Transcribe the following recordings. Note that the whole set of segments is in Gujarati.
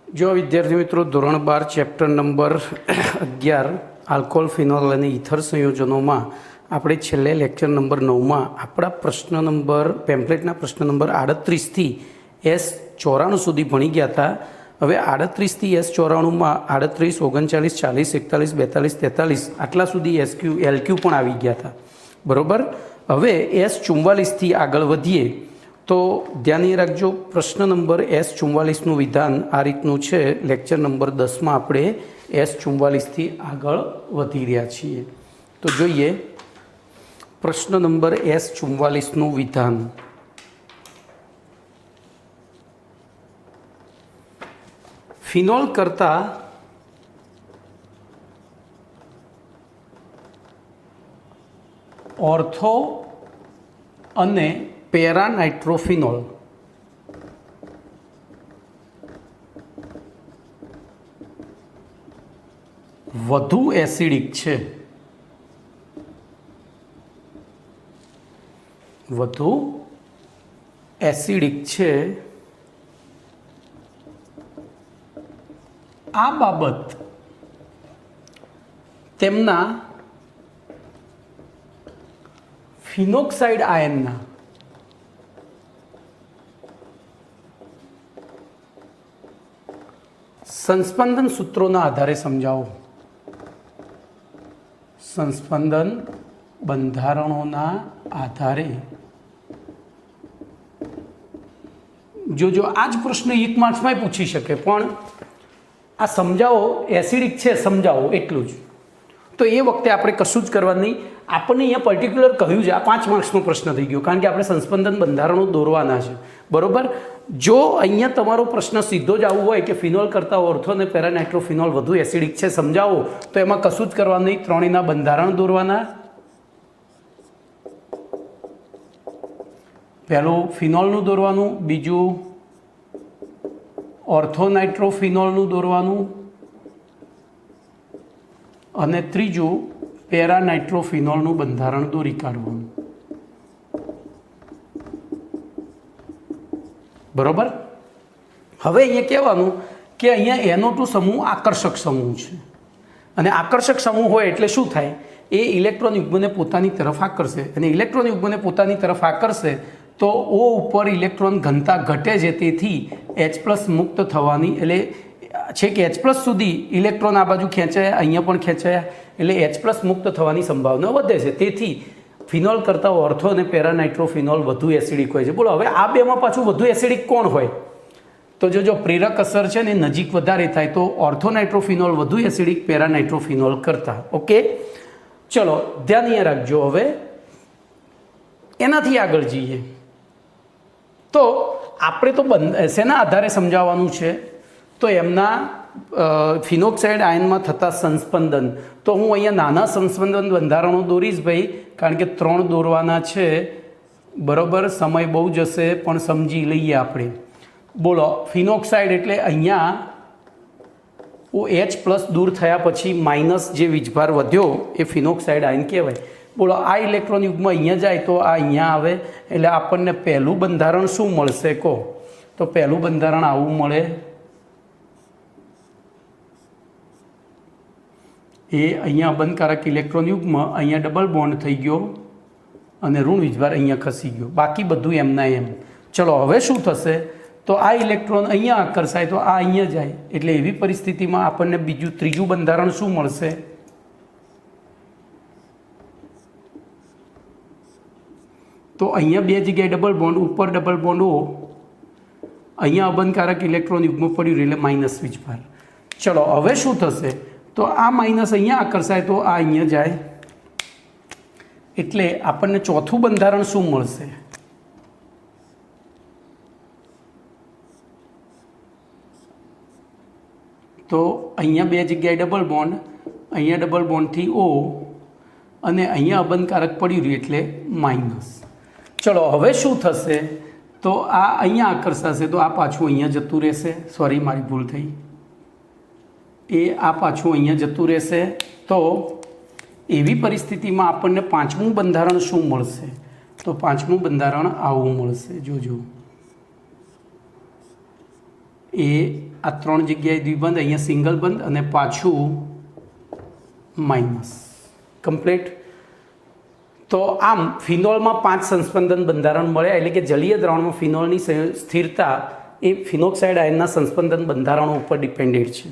जो विद्यार्थी मित्रों धोरण 12 चैप्टर नंबर 11 आल्कोहोल फिनोल और ईथर संयोजनों में આપણે છેલ્લે લેક્ચર નંબર 9માં આપણા પ્રશ્ન નંબર પેમ્પલેટના પ્રશ્ન નંબર 38 થી S94 સુધી ભણી ગયા હતા। હવે 38 થી S94માં 38, 39, 40, 41, 42, 43 આટલા સુધી LQ પણ આવી ગયા હતા, બરોબર। હવે S44 થી આગળ વધીએ તો ધ્યાન રાખજો, પ્રશ્ન નંબર S44નું વિધાન આ રીતનું છે। લેક્ચર નંબર 10માં આપણે S44 થી આગળ વધી રહ્યા છીએ, તો જોઈએ प्रश्न नंबर S44 નું વિધાન। ફિનોલ કરતા ઓર્થો અને પેરા નાઇટ્રોફિનોલ વધુ એસિડિક છે, વધુ એસિડિક છે। આ બાબત તેમના ફિનોક્સાઇડ આયનના સંસ્પંદન સૂત્રોના આધારે સમજાવો। સંસ્પંદન બંધારણોના આધારે जो आज प्रश्न 1 मार्क्स में पूछी सके, पण आ समझाओ एसिडिक है समझाओ एटलू ज। तो ये वक्ते आपणे कशुं ज करवानुं नहीं, आपने अहींया पर्टिक्युलर कह्युं छे। आ 5 मार्क्सनो प्रश्न थई गयो, कारण के आपणे संस्पंदन बंधारणो दोरवाना छे, बरोबर। जो अहींया तमारो प्रश्न सीधो ज आववो होय कि फिनोल करता ऑर्थो ने पेरानाइट्रोफिनोल वधु एसिडिक है समझाओ, तो एमां कशुं ज करवानुं नहीं, त्रणेयना बंधारण दोरवाना। पहलू फिनोलનું દોરવાનું, બીજું ઓર્થોનાઇટ્રોફિનોલનું દોરવાનું અને ત્રીજું પેરાનાઇટ્રોફિનોલનું બંધારણ દોરી કાઢવાનું, બરોબર। હવે અહીંયા કહેવાનું કે અહીંયા NO2 સમૂહ આકર્ષક સમૂહ છે, અને આકર્ષક સમૂહ હોય એટલે શું થાય, એ ઇલેક્ટ્રોન યુગ્મને પોતાની તરફ આકર્ષે, અને ઇલેક્ટ્રોન યુગ્મને પોતાની તરફ આકર્ષે तो ओ ऊपर इलेक्ट्रॉन घनता घटे है, तेथी H+ मुक्त थवानी एटले छे कि H+ सुधी इलेक्ट्रॉन आ बाजू खेंचाया, अहींया पण खेंचाया, एटले H+ मुक्त थवानी संभावना वधे छे। तेथी फिनोल करता ऑर्थो अने पेरानाइट्रोफिनोल वधु एसिडिक होय छे। बोलो हवे आ बेमां पाछुं वधु एसिडिक कोण होय, तो जो प्रेरक असर छे ने नजीक वधारे थाय तो ऑर्थोनाइट्रोफिनोल वधु एसिडिक पेरानाइट्रोफिनोल करता। ओके, चलो ध्यान अहींया राखजो। हवे एनाथी आगळ जईए तो आपणे तो शेना आधारे समझावानुं छे, तो एमना फिनोक्साइड आयनमा थता संस्पंदन। तो हूँ अहींया नाना संस्पंदन बंधारणों दोरीश भाई, कारण के 3 दोरवाना छे, बरोबर। समय बहु जशे पण समजी लईए आपणे। बोलो फिनोक्साइड एटले अहींया H+ दूर थया पछी माइनस जे वीजभार वध्यो ए फिनोक्साइड आयन कहेवाय। बोलो आ इलेक्ट्रॉन युग्म अहींया जाए तो आ अहींया आवे, एटले आपणने पहेलुं बंधारण शुं मळशे को, तो पहेलुं बंधारण आवुं मळे। ए अहींया बंधकारक इलेक्ट्रॉन युग्म अहींया डबल बॉन्ड थई गयो अने ऋण वीजभार अहींया खसी गयो, बाकी बधुं एमना एम। चलो हवे शुं थशे, तो आ इलेक्ट्रॉन अहींया आकर्षाय तो आ अहींया जाए, एटले एवी परिस्थितिमां आपणने बीजुं त्रीजुं बंधारण शुं मळशे, तो अहींया 2 जग्याए डबल बॉन्ड, ऊपर डबल बॉन्ड ओ, अहींया अबंधकारक इलेक्ट्रॉन युग्म पड्युं એટલે माइनस वीजभार। चलो हवे शुं थशे, तो आ माइनस अहींया आकर्षाय तो आ अहींया जाए, એટલે આપણને ચોથું બંધારણ શું મળશે, तो अहींया 2 जग्याए डबल बॉन्ड, अहींया डबल बॉन्ड थी ओ अने अहींया अबंधकारक पड्युं रह्युं એટલે माइनस। चलो हवे शुं थशे, तो आ अहींया आकर्षाशे तो आ पाछुं अहींया जतुं रहेशे, सॉरी मारी भूल थई, ए आ पाछुं अहींया जतुं रहेशे। तो एवी परिस्थितिमां आपणने 5मुं बंधारण शुं मळशे, तो 5मुं बंधारण आवुं मळशे। जोजो ए આ 3 જગ્યાએ દ્વિબંધ, અહીંયા સિંગલ બંધ અને પાછું માઇનસ. કમ્પ્લીટ. તો આમ ફિનોલમાં 5 સંસ્પંદન બંધારણ મળ્યા, એટલે કે જલીય દ્રાવણમાં ફિનોલની સ્થિરતા એ ફિનોક્સાઇડ આયનના સંસ્પંદન બંધારણો ઉપર ડિપેન્ડેડ છે.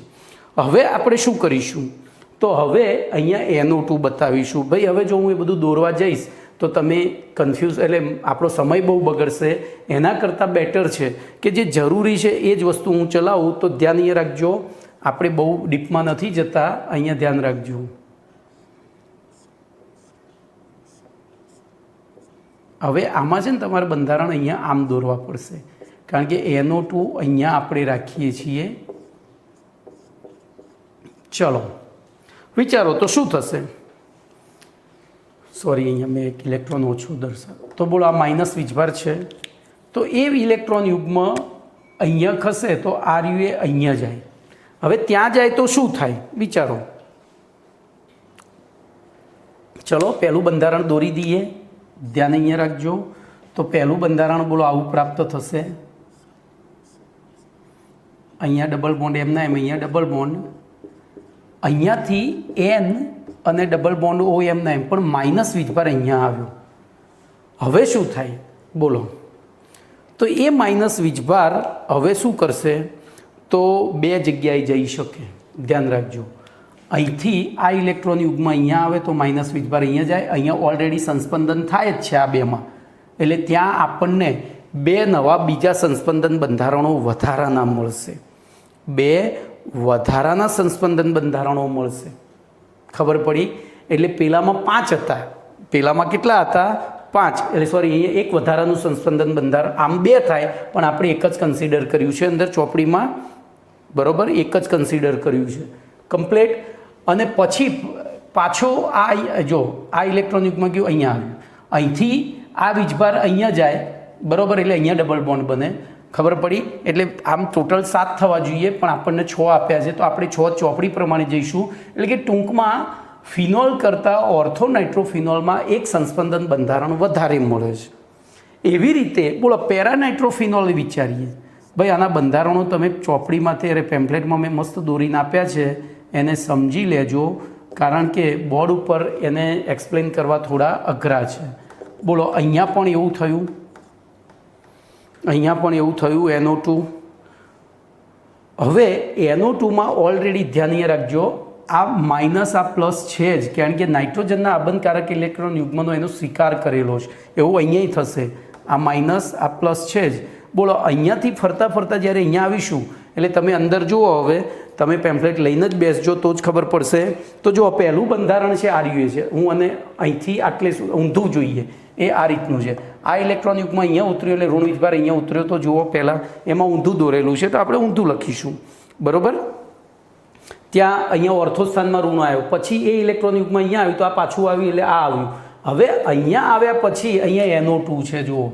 હવે આપણે શું કરીશું, તો હવે અહીંયા NO2 બતાવીશું. ભાઈ હવે જો હું એ બધું દોરવા જઈશ તો તમે કન્ફ્યુઝ, એટલે આપણો સમય બહુ બગડશે. એના કરતાં બેટર છે કે જે જરૂરી છે એ જ વસ્તુ હું ચલાવું. તો ધ્યાન અહીંયા રાખજો, આપણે બહુ ડીપમાં નથી જતા, અહીંયા ધ્યાન રાખજો. હવે આમાં છે ને તમારે બંધારણ અહીંયા આમ દોરવા પડશે, કારણ કે NO2 અહીંયા આપણે રાખીએ છીએ. ચલો વિચારો તો શું થશે. સોરી, અહીંયા મેં એક ઇલેક્ટ્રોન ઓછો દર્શાવ. તો બોલો, આ માઇનસ વીજભાર છે, તો એ ઇલેક્ટ્રોન યુગ્મ અહીંયા ખસે તો આ RU એ અહીંયા જાય. હવે ત્યાં જાય તો શું થાય વિચારો. ચલો પહેલું બંધારણ દોરી દઈએ, ધ્યાન અહીંયા રાખજો. તો પહેલું બંધારણ બોલો આવું પ્રાપ્ત થશે. અહીંયા ડબલ બોન્ડ એમના એમ, અહીંયા ડબલ બોન્ડ, અહીંયાથી N અને ડબલ બોન્ડ O એમના એમ, પણ માઇનસ વીજભાર અહીંયા આવ્યો. હવે શું થાય બોલો. તો એ માઇનસ વીજભાર હવે શું કરશે, તો 2 જગ્યાએ જઈ શકે. ધ્યાન રાખજો, અહીંથી આ ઇલેક્ટ્રોન યુગ્મ અહીંયા આવે તો માઇનસ વીજભાર અહીંયા જાય. અહીંયા ઓલરેડી સંસ્પંદન થાય જ છે આ બેમાં, એટલે ત્યાં આપણને 2 નવા બીજા સંસ્પંદન બંધારણો વધારાના મળશે. 2 વધારાના સંસ્પંદન બંધારણો મળશે. ખબર પડી? એટલે પેલામાં 5 હતા, પેલામાં કેટલા હતા? 5. એટલે સોરી, અહીંયા એક વધારાનું સંસ્પંદન બંધારણ, આમ 2 થાય, પણ આપણે એક જ કન્સિડર કર્યું છે અંદર ચોપડીમાં. બરાબર, એક જ કન્સિડર કર્યું છે. કમ્પ્લીટ. અને પછી પાછો આ જો આ ઇલેક્ટ્રોન યુગ્મ ગયું અહીંયા આવ્યું, અહીંથી આ વીજભાર અહીંયા જાય. બરાબર, એટલે અહીંયા ડબલ બોન્ડ બને. ખબર પડી? એટલે આમ ટોટલ 7 થવા જોઈએ, પણ આપણને 6 આપ્યા છે, તો આપણે 6 ચોપડી પ્રમાણે જઈશું. એટલે કે ટૂંકમાં ફિનોલ કરતાં ઓર્થોનાઇટ્રોફિનોલમાં એક સંસ્પંદન બંધારણ વધારે મળે છે. એવી રીતે બોલો પેરાનાઇટ્રોફિનોલ વિચારીએ. ભાઈ આના બંધારણો તમે ચોપડીમાં ત્યારે પેમ્પલેટમાં મેં મસ્ત દોરીને આપ્યા છે, એને સમજી લેજો, કારણ કે બોર્ડ ઉપર એને એક્સપ્લેન કરવા થોડા અઘરા છે. બોલો અહીંયા પણ એવું થયું, અહીંયા પણ એવું થયું NO2. હવે NO2માં ઓલરેડી ધ્યાન રાખજો, આ માઇનસ આ પ્લસ છે જ, કારણ કે નાઇટ્રોજનના આબંધકારક ઇલેક્ટ્રોન યુગ્મનો એનો સ્વીકાર કરેલો છે. એવું અહીંયાય થશે, આ માઇનસ આ પ્લસ છે જ. બોલો અહીંયાથી ફરતા ફરતા જ્યારે અહીંયા આવીશું, એટલે તમે અંદર જુઓ, હવે તમે પેમ્પલેટ લઈને જ બેસજો તો જ ખબર પડશે. તો જો પહેલું બંધારણ છે RU છે, હું અને અહીંથી આટલે ઊંધું જોઈએ એ આ રીતનું છે. આ ઇલેક્ટ્રોન યુગમાં અહીંયા ઉતર્યો એટલે ઋણ વીજભાર અહીંયા ઉતર્યો, તો જુઓ પહેલાં એમાં ઊંધું દોરેલું છે, તો આપણે ઊંધું લખીશું. બરાબર, ત્યાં અહીંયા ઓર્થોસ્થાનમાં ઋણ આવ્યો, પછી એ ઇલેક્ટ્રોન યુગમાં અહીંયા આવ્યું, તો આ પાછું આવ્યું એટલે આ આવ્યું. હવે અહીંયા આવ્યા પછી અહીંયા NO2 છે જુઓ,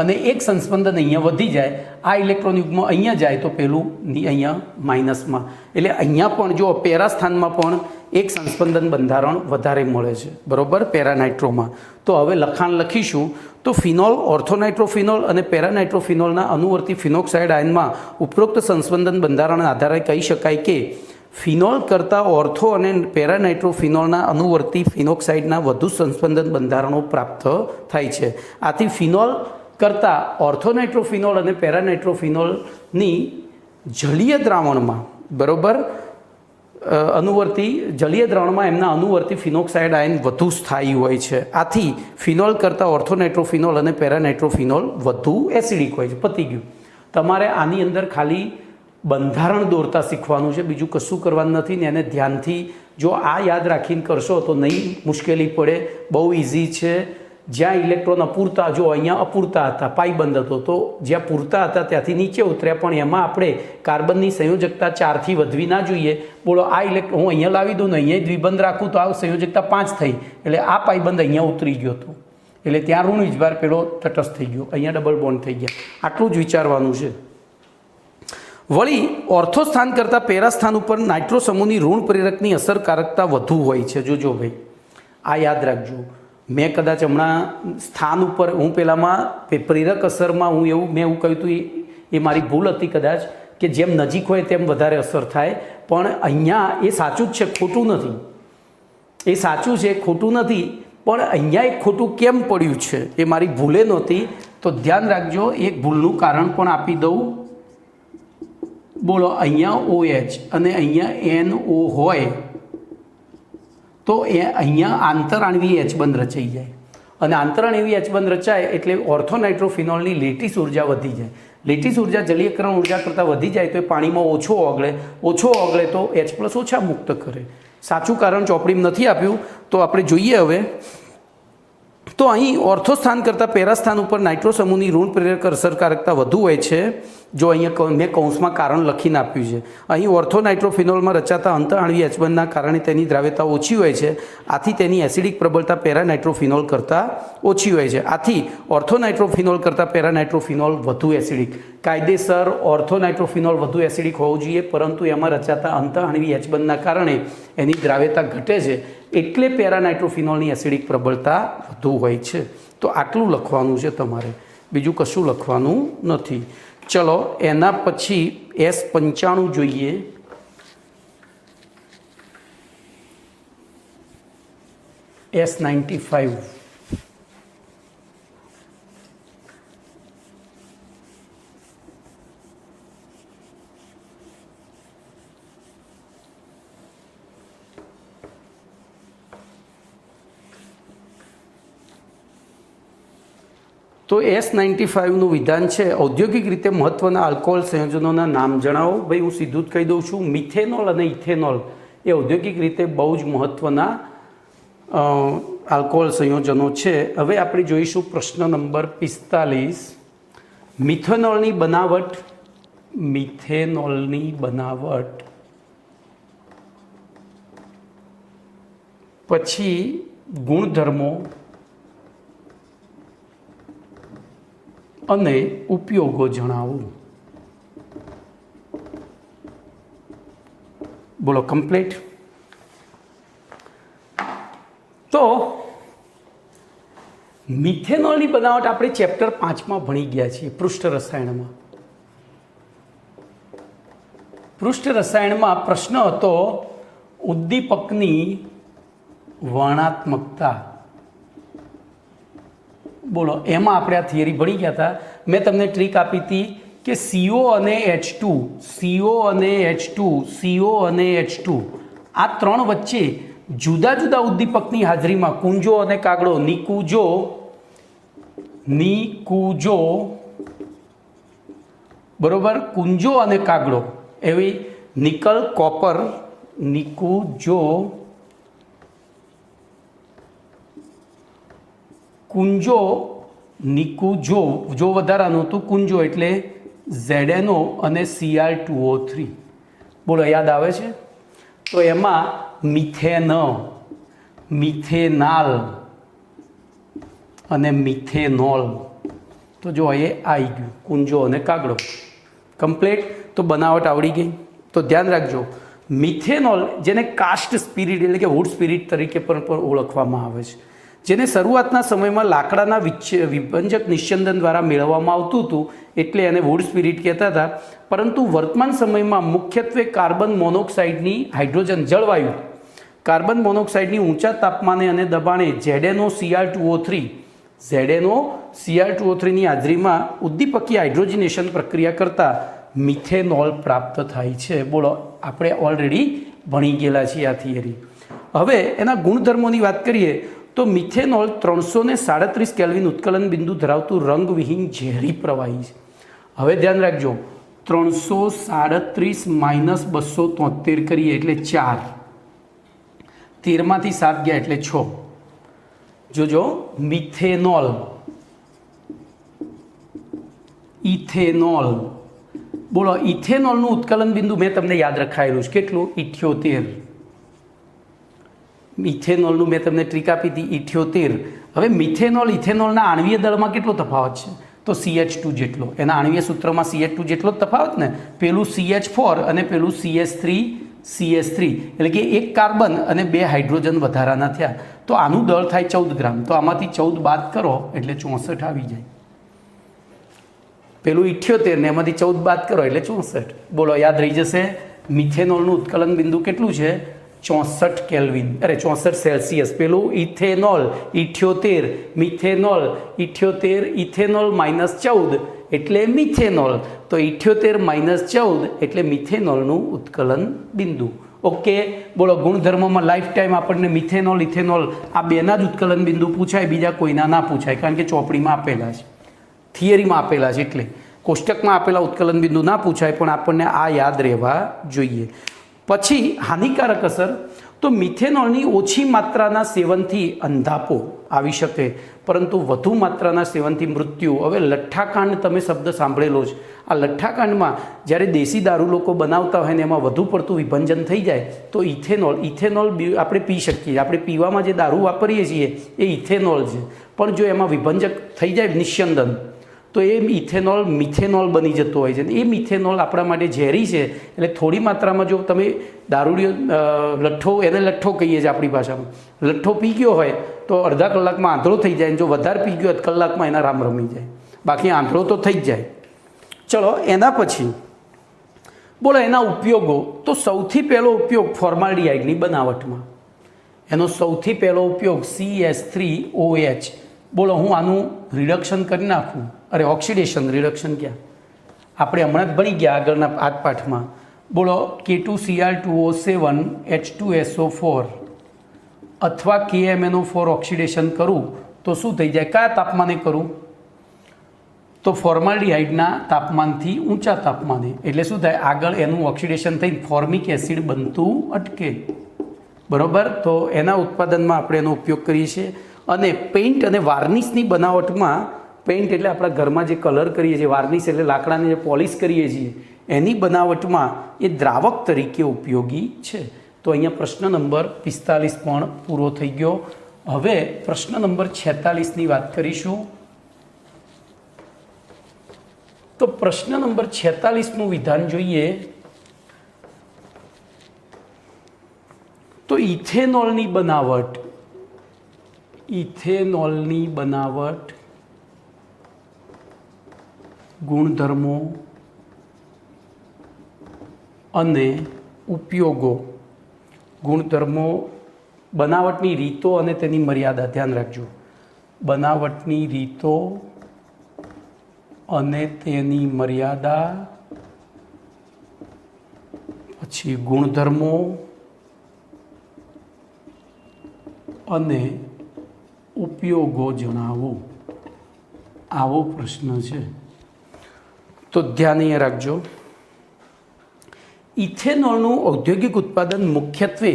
અને એક સંસ્પંદન અહીંયા વધી જાય, આ ઇલેક્ટ્રોન યુગમાં અહીંયા જાય તો પેલું અહીંયા માઇનસમાં. એટલે અહીંયા પણ જો પેરા સ્થાનમાં પણ એક સંસ્પંદન બંધારણ વધારે મળે છે. બરાબર, પેરાનાઇટ્રોમાં. તો હવે લખાણ લખીશું. તો ફિનોલ, ઓર્થોનાઇટ્રોફિનોલ અને પેરાનાઇટ્રોફિનોલના અનુવર્તી ફિનોક્સાઇડ આયનમાં ઉપરોક્ત સંસ્પંદન બંધારણના આધારે કહી શકાય કે ફિનોલ કરતાં ઓર્થો અને પેરાનાઇટ્રોફિનોલના અનુવર્તી ફિનોક્સાઇડના વધુ સંસ્પંદન બંધારણો પ્રાપ્ત થાય છે. આથી ફિનોલ કરતાં ઓર્થોનાઇટ્રોફિનોલ અને પેરાનાઇટ્રોફિનોલની જલીય દ્રાવણમાં, બરાબર, અનુવર્તી જલીય દ્રાવણમાં એમના અનુવર્તી ફિનોક્સાઇડ આયન વધુ સ્થાયી હોય છે. આથી ફિનોલ કરતાં ઓર્થોનાઇટ્રોફિનોલ અને પેરાનાઇટ્રોફિનોલ વધુ એસિડિક હોય છે. પતી ગયું. તમારે આની અંદર ખાલી બંધારણ દોરતા શીખવાનું છે, બીજું કશું કરવાનું નથી ને. એને ધ્યાનથી જો આ યાદ રાખીને કરશો તો નહીં મુશ્કેલી પડે, બહુ ઇઝી છે. જ્યાં ઇલેક્ટ્રોન અપૂરતા, જો અહીંયા અપૂરતા હતા, પાઈબંધ હતો, તો જ્યાં પૂરતા હતા ત્યાંથી નીચે ઉતર્યા, પણ એમાં આપણે કાર્બનની સંયોજકતા 4થી વધવી ના જોઈએ. બોલો આ ઇલેક્ટ્રોન હું અહીંયા લાવી દઉં ને અહીંયા દ્વિબંધ રાખું તો આ સંયોજકતા 5 થઈ, એટલે આ પાઈબંધ અહીંયા ઉતરી ગયો હતો, એટલે ત્યાં ઋણ વીજભાર પેલો તટસ્થ થઈ ગયો, અહીંયા ડબલ બોન્ડ થઈ ગયા. આટલું જ વિચારવાનું છે. વળી ઓર્થો સ્થાન કરતાં પેરા સ્થાન ઉપર નાઇટ્રો સમૂહની ઋણ પ્રેરકની અસરકારકતા વધુ હોય છે. જોજો ભાઈ, આ યાદ રાખજો. મેં કદાચ હમણાં સ્થાન ઉપર, હું પહેલાંમાં પ્રેરક અસરમાં હું એવું કહ્યું હતું, એ મારી ભૂલ હતી કદાચ, કે જેમ નજીક હોય તેમ વધારે અસર થાય, પણ અહીંયા એ સાચું જ છે, ખોટું નથી. એ સાચું છે, ખોટું નથી, પણ અહીંયા એક ખોટું કેમ પડ્યું છે એ મારી ભૂલે નહોતી. તો ધ્યાન રાખજો, એક ભૂલનું કારણ પણ આપી દઉં. બોલો, અહીંયા OH અને અહીંયા NO હોય તો એ અહીંયા આંતરાણવી H બંધ રચાઈ જાય, અને આંતરાણવી H બંધ રચાય એટલે ઓર્થોનાઇટ્રોફિનોલની લેટીસ ઉર્જા વધી જાય. લેટીસ ઉર્જા જલીયકરણ ઉર્જા કરતાં વધી જાય તો એ પાણીમાં ઓછો ઓગળે તો H+ ઓછા મુક્ત કરે. સાચું કારણ ચોપડીમાં નથી આપ્યું, તો આપણે જોઈએ હવે. તો અહીં ઓર્થો સ્થાન કરતાં પેરા સ્થાન ઉપર નાઇટ્રો સમૂહની ઋણ પ્રેરક અસરકારકતા વધુ હોય છે. જો અહીંયા મેં કૌંસમાં કારણ લખીને આપ્યું છે. અહીં ઓર્થોનાઇટ્રોફિનોલમાં રચાતા અંતઃઆણ્વીય H બંધના કારણે તેની દ્રાવ્યતા ઓછી હોય છે. આથી તેની એસિડિક પ્રબળતા પેરાનાઇટ્રોફિનોલ કરતાં ઓછી હોય છે. આથી ઓર્થોનાઇટ્રોફિનોલ કરતાં પેરાનાઇટ્રોફિનોલ વધુ એસિડિક. કાયદેસર ઓર્થોનાઇટ્રોફિનોલ વધુ એસિડિક હોવું જોઈએ, પરંતુ એમાં રચાતા અંતઃઆણ્વીય H બંધના કારણે એની દ્રાવ્યતા ઘટે છે, એટલે પેરાનાઇટ્રોફિનોલની એસિડિક પ્રબળતા વધુ હોય છે. તો આટલું લખવાનું છે તમારે, બીજું કશું લખવાનું નથી. ચલો, એના પછી S95 જોઈએ. S95 તો S95નું વિધાન છે, ઔદ્યોગિક રીતે મહત્ત્વના આલ્કોહોલ સંયોજનોના નામ જણાવો. ભાઈ હું સીધું જ કહી દઉં છું, મિથેનોલ અને ઇથેનોલ એ ઔદ્યોગિક રીતે બહુ જ મહત્ત્વના આલ્કોહોલ સંયોજનો છે. હવે આપણે જોઈશું પ્રશ્ન નંબર 45. મિથેનોલની બનાવટ પછી ગુણધર્મો અને ઉપયોગો જણાવો. બોલો, કમ્પ્લીટ. તો મિથેનોલની બનાવટ આપણે ચેપ્ટર 5માં ભણી ગયા છીએ, પૃષ્ઠ રસાયણમાં. પૃષ્ઠ રસાયણમાં પ્રશ્ન હતો ઉદ્દીપકની વર્ણનાત્મકતા. બોલો, એમાં આપણે આ થિયરી ભણી ગયા હતા. મેં તમને ટ્રીક આપી હતી કે CO અને H2 આ ત્રણ વચ્ચે જુદા જુદા ઉદ્દીપકની હાજરીમાં કુંજો અને કાગડો, નિકુંજો બરોબર, કુંજો અને કાગડો એવી નિકલ કોપર, નિકુંજો જો વધારાનું તો કુંજો એટલે ZNO અને Cr2O3. બોલો, યાદ આવે છે? તો એમાં મિથેનાલ અને મિથેનોલ, તો જો એ આવી ગયું, કુંજો અને કાગડો. કમ્પ્લીટ. તો બનાવટ આવડી ગઈ. તો ધ્યાન રાખજો, મિથેનોલ જેને કાસ્ટ સ્પિરિટ એટલે કે વુડ સ્પિરિટ તરીકે પણ ઓળખવામાં આવે છે, જેને શરૂઆતના સમયમાં લાકડાના વિભંજક નિસ્યંદન દ્વારા મેળવવામાં આવતું હતું, એટલે એને વુડ સ્પિરિટ કહેતા હતા. પરંતુ વર્તમાન સમયમાં મુખ્યત્વે કાર્બન મોનોક્સાઇડની હાઇડ્રોજન જળવાયુ કાર્બન મોનોક્સાઇડની ઊંચા તાપમાને અને દબાણે ZNO Cr2O3ની હાજરીમાં ઉદ્દીપકીય હાઇડ્રોજનેશન પ્રક્રિયા કરતાં મિથેનોલ પ્રાપ્ત થાય છે. બોલો, આપણે ઓલરેડી ભણી ગયેલા છીએ આ થિયરી. હવે એના ગુણધર્મોની વાત કરીએ તો મિથેનોલ 337 કેલ્વિન ઉત્કલન બિંદુ ધરાવતું રંગવિહીન ઝેરી પ્રવાહી છે. હવે ધ્યાન રાખજો, 337 - 273 કરીએ એટલે 4, 13માંથી 7 ગયા એટલે 6. જોજો, મિથેનોલ, ઇથેનોલ. બોલો, ઇથેનોલનું ઉત્કલન બિંદુ મેં તમને યાદ રખાયેલું છે, કેટલું? 78. મિથેનોલનું મેં તમને ટ્રીક આપી હતી, 78. હવે મિથેનોલ ઇથેનોલના આણ્વીય દળમાં કેટલો તફાવત છે? તો CH2 જેટલો. એના આણ્વીય સૂત્રમાં CH2 જેટલો જ તફાવત ને. પેલું CH4 અને પેલું CH3, એટલે કે એક કાર્બન અને 2 હાઇડ્રોજન વધારાના થયા. તો આનું દળ થાય 14 ગ્રામ. તો આમાંથી 14 બાદ કરો એટલે 64 આવી જાય. પેલું 78 ને એમાંથી 14 બાદ કરો એટલે 64. બોલો યાદ રહી જશે. મિથેનોલનું ઉત્કલન બિંદુ કેટલું છે? 64 કેલ્વિન, અરે 64 સેલ્સિયસ. પેલું ઇથેનોલ 78, મિથેનોલ 78, ઇથેનોલ -14 એટલે મિથેનોલ. તો 78 -14 એટલે મિથેનોલનું ઉત્કલન બિંદુ. ઓકે. બોલો ગુણધર્મમાં લાઈફ ટાઈમ આપણને મિથેનોલ ઇથેનોલ આ બેના જ ઉત્કલન બિંદુ પૂછાય, બીજા કોઈના ના પૂછાય, કારણ કે ચોપડીમાં આપેલા છે, થિયરીમાં આપેલા છે, એટલે કોષ્ટકમાં આપેલા ઉત્કલન બિંદુ ના પૂછાય, પણ આપણને આ યાદ રહેવા જોઈએ. પછી હાનિકારક અસર, તો મિથેનોલની ઓછી માત્રાના સેવનથી અંધાપો આવી શકે, પરંતુ વધુ માત્રાના સેવનથી મૃત્યુ. હવે લઠ્ઠાકાંડ તમે શબ્દ સાંભળેલો છે. આ લઠ્ઠાકાંડમાં જ્યારે દેશી દારૂ લોકો બનાવતા હોય ને એમાં વધુ પડતું વિભંજન થઈ જાય તો ઇથેનોલ આપણે પી શકીએ. આપણે પીવામાં જે દારૂ વાપરીએ છીએ એ ઇથેનોલ છે, પણ જો એમાં વિભંજક થઈ જાય નિસ્યંદન તો એ ઇથેનોલ મિથેનોલ બની જતો હોય છે. એ મિથેનોલ આપણા માટે ઝેરી છે. એટલે થોડી માત્રામાં જો તમે દારૂડિયો લઠ્ઠો, એને લઠ્ઠો કહીએ છીએ આપણી ભાષામાં, લઠ્ઠો પી ગયો હોય તો અડધા કલાકમાં આંધળો થઈ જાય, જો વધારે પી ગયો તો કલાકમાં એના રામ રમી જાય, બાકી આંધળો તો થઈ જ જાય. ચલો એના પછી બોલો એના ઉપયોગો. તો સૌથી પહેલો ઉપયોગ ફોર્માલ્ડિહાઇડની બનાવટમાં. એનો સૌથી પહેલો ઉપયોગ CH3OH. બોલો હું આનું રિડક્શન કરી નાખું, અરે ઓક્સિડેશન, રિડક્શન ક્યાં, આપણે હમણાં જ ભણી ગયા આગળના આ પાઠમાં. બોલો K2Cr2O7H2SO4 અથવા KMnO4 ઓક્સિડેશન કરું તો શું થઈ જાય? કયા તાપમાને કરું? તો ફોર્માલ્ડિહાઇડના તાપમાનથી ઊંચા તાપમાને. એટલે શું થાય? આગળ એનું ઓક્સિડેશન થઈને ફોર્મિક એસિડ બનતું અટકે. બરાબર. તો એના ઉત્પાદનમાં આપણે એનો ઉપયોગ કરીએ છીએ. અને પેઇન્ટ અને વાર્નિશની બનાવટમાં, પેઇન્ટ એટલે આપણા ઘરમાં જે કલર કરીએ છીએ, વાર્નિશ એટલે લાકડાને જે પોલિશ કરીએ છીએ, એની બનાવટમાં એ દ્રાવક તરીકે ઉપયોગી છે. તો અહીંયા પ્રશ્ન નંબર 45 પણ પૂરો થઈ ગયો. હવે પ્રશ્ન નંબર 46ની વાત કરીશું. તો પ્રશ્ન નંબર 46નું વિધાન જોઈએ તો ઇથેનોલની બનાવટ, ગુણધર્મો અને ઉપયોગો. ગુણધર્મો, બનાવટની રીતો અને તેની મર્યાદા. ધ્યાન રાખજો, બનાવટની રીતો અને તેની મર્યાદા, પછી ગુણધર્મો અને ઉપયોગો જણાવો. આવો પ્રશ્ન છે. તો ધ્યાન અહીંયા રાખજો. ઇથેનોલનું ઔદ્યોગિક ઉત્પાદન મુખ્યત્વે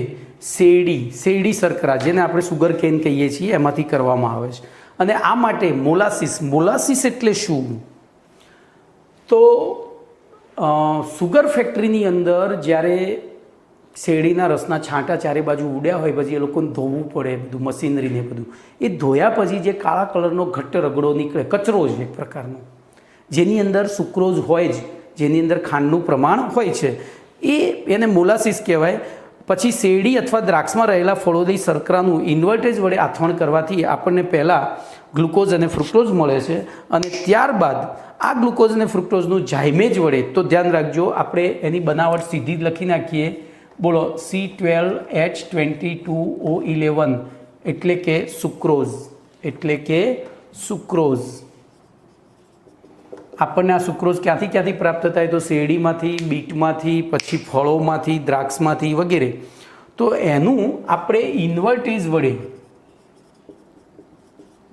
શેરડી શર્કરા, જેને આપણે સુગર કેન કહીએ છીએ, એમાંથી કરવામાં આવે છે. અને આ માટે મોલાસીસ એટલે શું? તો સુગર ફેક્ટરીની અંદર જ્યારે શેરડીના રસના છાંટા ચારે બાજુ ઉડ્યા હોય, પછી એ લોકોને ધોવું પડે બધું, મશીનરીને બધું. એ ધોયા પછી જે કાળા કલરનો ઘટ્ટ રગડો નીકળે, કચરો છે એક પ્રકારનો, જેની અંદર સુક્રોઝ હોય જ, જેની અંદર ખાંડનું પ્રમાણ હોય છે, એને મોલાસીસ કહેવાય. પછી શેરડી અથવા દ્રાક્ષમાં રહેલા ફળોદી શર્કરાનું ઇન્વર્ટેજ વડે આથવણ કરવાથી આપણને પહેલાં ગ્લુકોઝ અને ફ્રુક્ટોઝ મળે છે, અને ત્યારબાદ આ ગ્લુકોઝ અને ફ્રુક્ટોઝનું ઝાયમેજ વડે, તો ધ્યાન રાખજો આપણે એની બનાવટ સીધી જ લખી નાખીએ. બોલો C12H22O11 એટલે કે સુક્રોઝ. આપણને આ સુક્રોઝ ક્યાંથી પ્રાપ્ત થાય? તો શેરડીમાંથી, બીટમાંથી, પછી ફળોમાંથી, દ્રાક્ષમાંથી વગેરે. તો એનું આપણે ઇન્વર્ટેજ વડે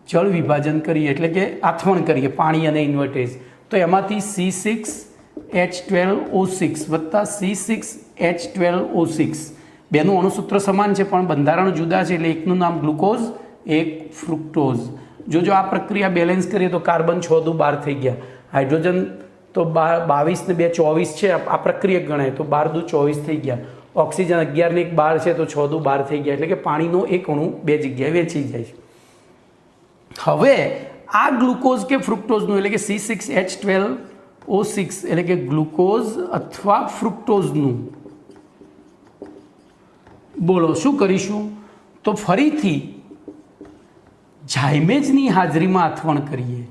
જળ વિભાજન કરીએ, એટલે કે આથવણ કરીએ, પાણી અને ઇન્વર્ટેજ. તો એમાંથી C6H12O6 વત્તા C6H12O6 બેનું અણુસૂત્ર સમાન છે પણ બંધારણ જુદા છે. એટલે એકનું નામ ગ્લુકોઝ, એક ફ્રુક્ટોઝ. જો આ પ્રક્રિયા બેલેન્સ કરીએ તો કાર્બન 6 દુ 12 થઈ ગયા. હાઇડ્રોજન તો 22 ને 2 24 છે, આ પ્રક્રિયા ગણાય તો 12 દુ 24 થઈ ગયા. ઓક્સિજન 11 ને 1 12 છે તો 6 દુ 12 થઈ ગયા. એટલે કે પાણીનો એક અણુ બે જગ્યાએ વેચી જાય છે. હવે આ ગ્લુકોઝ કે ફ્રુક્ટોઝનું, એટલે કે C6H12O6 એટલે કે ગ્લુકોઝ અથવા ફ્રુક્ટોઝનું, બોલો શું કરીશું? તો ફરીથી ઝાયમેજની હાજરીમાં આથવણ કરીએ.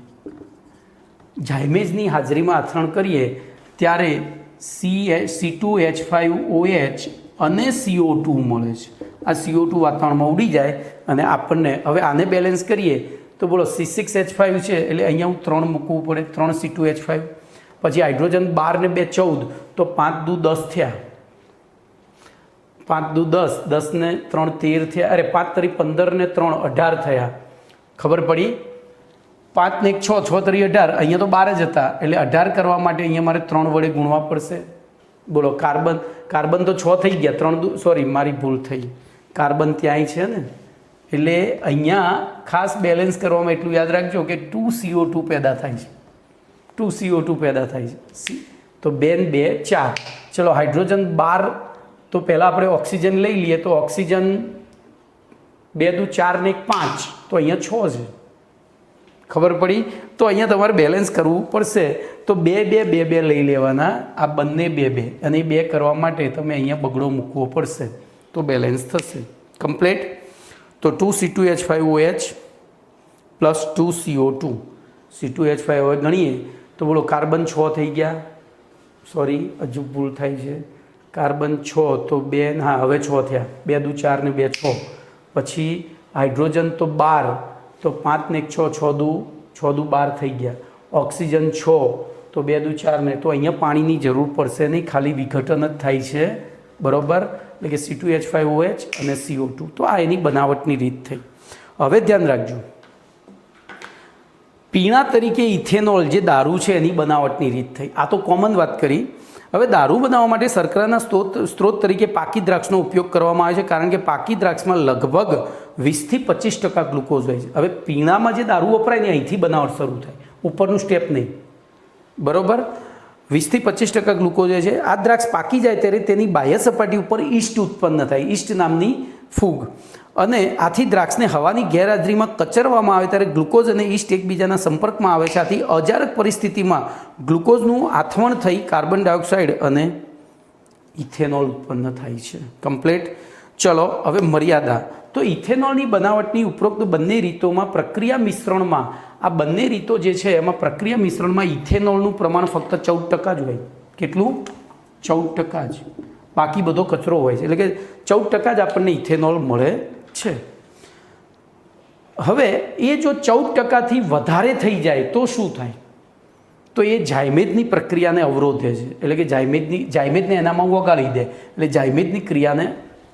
ઝાયમેજની હાજરીમાં આથરણ કરીએ ત્યારે C2H5OH અને CO2 મળે છે. આ CO2 વાતાવરણમાં ઉડી જાય અને આપણને હવે આને બેલેન્સ કરીએ તો બોલો C6H5 છે એટલે અહીંયા હું 3 મૂકવું પડે, 3 C2H5, પછી હાઇડ્રોજન 12 ને 2 14 તો 5 દુ 10 થયા, 5 દુ 10, 10 ને 3 13 થયા, અરે 5 તરી 15 ને 3 18 થયા. ખબર પડી? 5 ને 1 6, 6 તરી 18, અહીંયા તો 12 જ હતા એટલે 18 કરવા માટે અહીંયા મારે 3 વડે ગુણવા પડશે. બોલો કાર્બન તો 6 થઈ ગયા, 3 સોરી મારી ભૂલ થઈ, કાર્બન ત્યાંય છે ને એટલે અહીંયા ખાસ બેલેન્સ કરવામાં એટલું યાદ રાખજો કે 2CO2 પેદા થાય છે, 2CO2 પેદા થાય છે. તો 2 ને 2 4. ચલો હાઇડ્રોજન 12 તો પહેલાં આપણે ઓક્સિજન લઈ લઈએ તો ઓક્સિજન 2 દુ 4 ને 1 5 તો અહીંયા 6 છે. ખબર પડી? તો અહીંયા તમારે બેલેન્સ કરવું પડશે તો 2 2 2 2 લઈ લેવાના, આ બંને 2 2 અને 2 કરવા માટે તમે અહીંયા બગડો મૂકવો પડશે તો બેલેન્સ થશે. કમ્પ્લીટ. તો 2C2H5OH પ્લસ 2CO2, C2H5OH ગણીએ તો બોલો કાર્બન 6 થઈ ગયા, સોરી હજુ ભૂલ થાય છે, કાર્બન 6 તો 2, હા હવે 6 થયા, 2 દુ 4 ને 2 6, પછી હાઇડ્રોજન તો 12 તો 5 ને 1 6, 6 દુ 12 થઈ ગયા, ઓક્સિજન 6 તો 2 દુ 4 ને, તો અહીંયા પાણીની જરૂર પડશે નહીં, ખાલી વિઘટન જ થાય છે, બરાબર? એટલે કે C2H5OH અને CO2. તો આ એની બનાવટની રીત થઈ. હવે ધ્યાન રાખજો, પીણા તરીકે ઇથેનોલ જે દારૂ છે એની બનાવટની રીત થઈ. આ તો કોમન વાત કરી. હવે દારૂ બનાવવા માટે શર્કરાના સ્ત્રોત તરીકે પાકી દ્રાક્ષનો ઉપયોગ કરવામાં આવે છે, કારણ કે પાકી દ્રાક્ષમાં લગભગ 20 થી 25% ગ્લુકોઝ હોય છે. હવે પીણામાં જે દારૂ વપરાય ને અહીંથી બનાવટ શરૂ થાય, ઉપરનું સ્ટેપ નહીં, બરાબર? 20 થી 25% ગ્લુકોઝ હોય છે. આ દ્રાક્ષ પાકી જાય ત્યારે તેની બાહ્ય સપાટી ઉપર ઈસ્ટ ઉત્પન્ન થાય, ઈસ્ટ નામની ફૂગ, અને આથી દ્રાક્ષને હવાની ગેરહાજરીમાં કચરવામાં આવે ત્યારે ગ્લુકોઝ અને ઈસ્ટ એકબીજાના સંપર્કમાં આવે છે. આથી અજારક પરિસ્થિતિમાં ગ્લુકોઝનું આથવણ થઈ કાર્બન ડાયોક્સાઇડ અને ઇથેનોલ ઉત્પન્ન થાય છે. કમ્પ્લીટ. ચલો હવે મર્યાદા. તો ઇથેનોલની બનાવટની ઉપરોક્ત બંને રીતોમાં પ્રક્રિયા મિશ્રણમાં, આ બંને રીતો જે છે એમાં પ્રક્રિયા મિશ્રણમાં ઇથેનોલનું પ્રમાણ ફક્ત 14% જ હોય. કેટલું? 14% જ. બાકી બધો કચરો હોય છે, એટલે કે 14% જ આપણને ઇથેનોલ મળે છે. હવે એ જો 14%થી વધારે થઈ જાય તો શું થાય? તો એ ઝાયમેજની પ્રક્રિયાને અવરોધે છે, એટલે કે ઝાયમેજને એનામાં વગાડી દે, એટલે ઝાયમેજની ક્રિયાને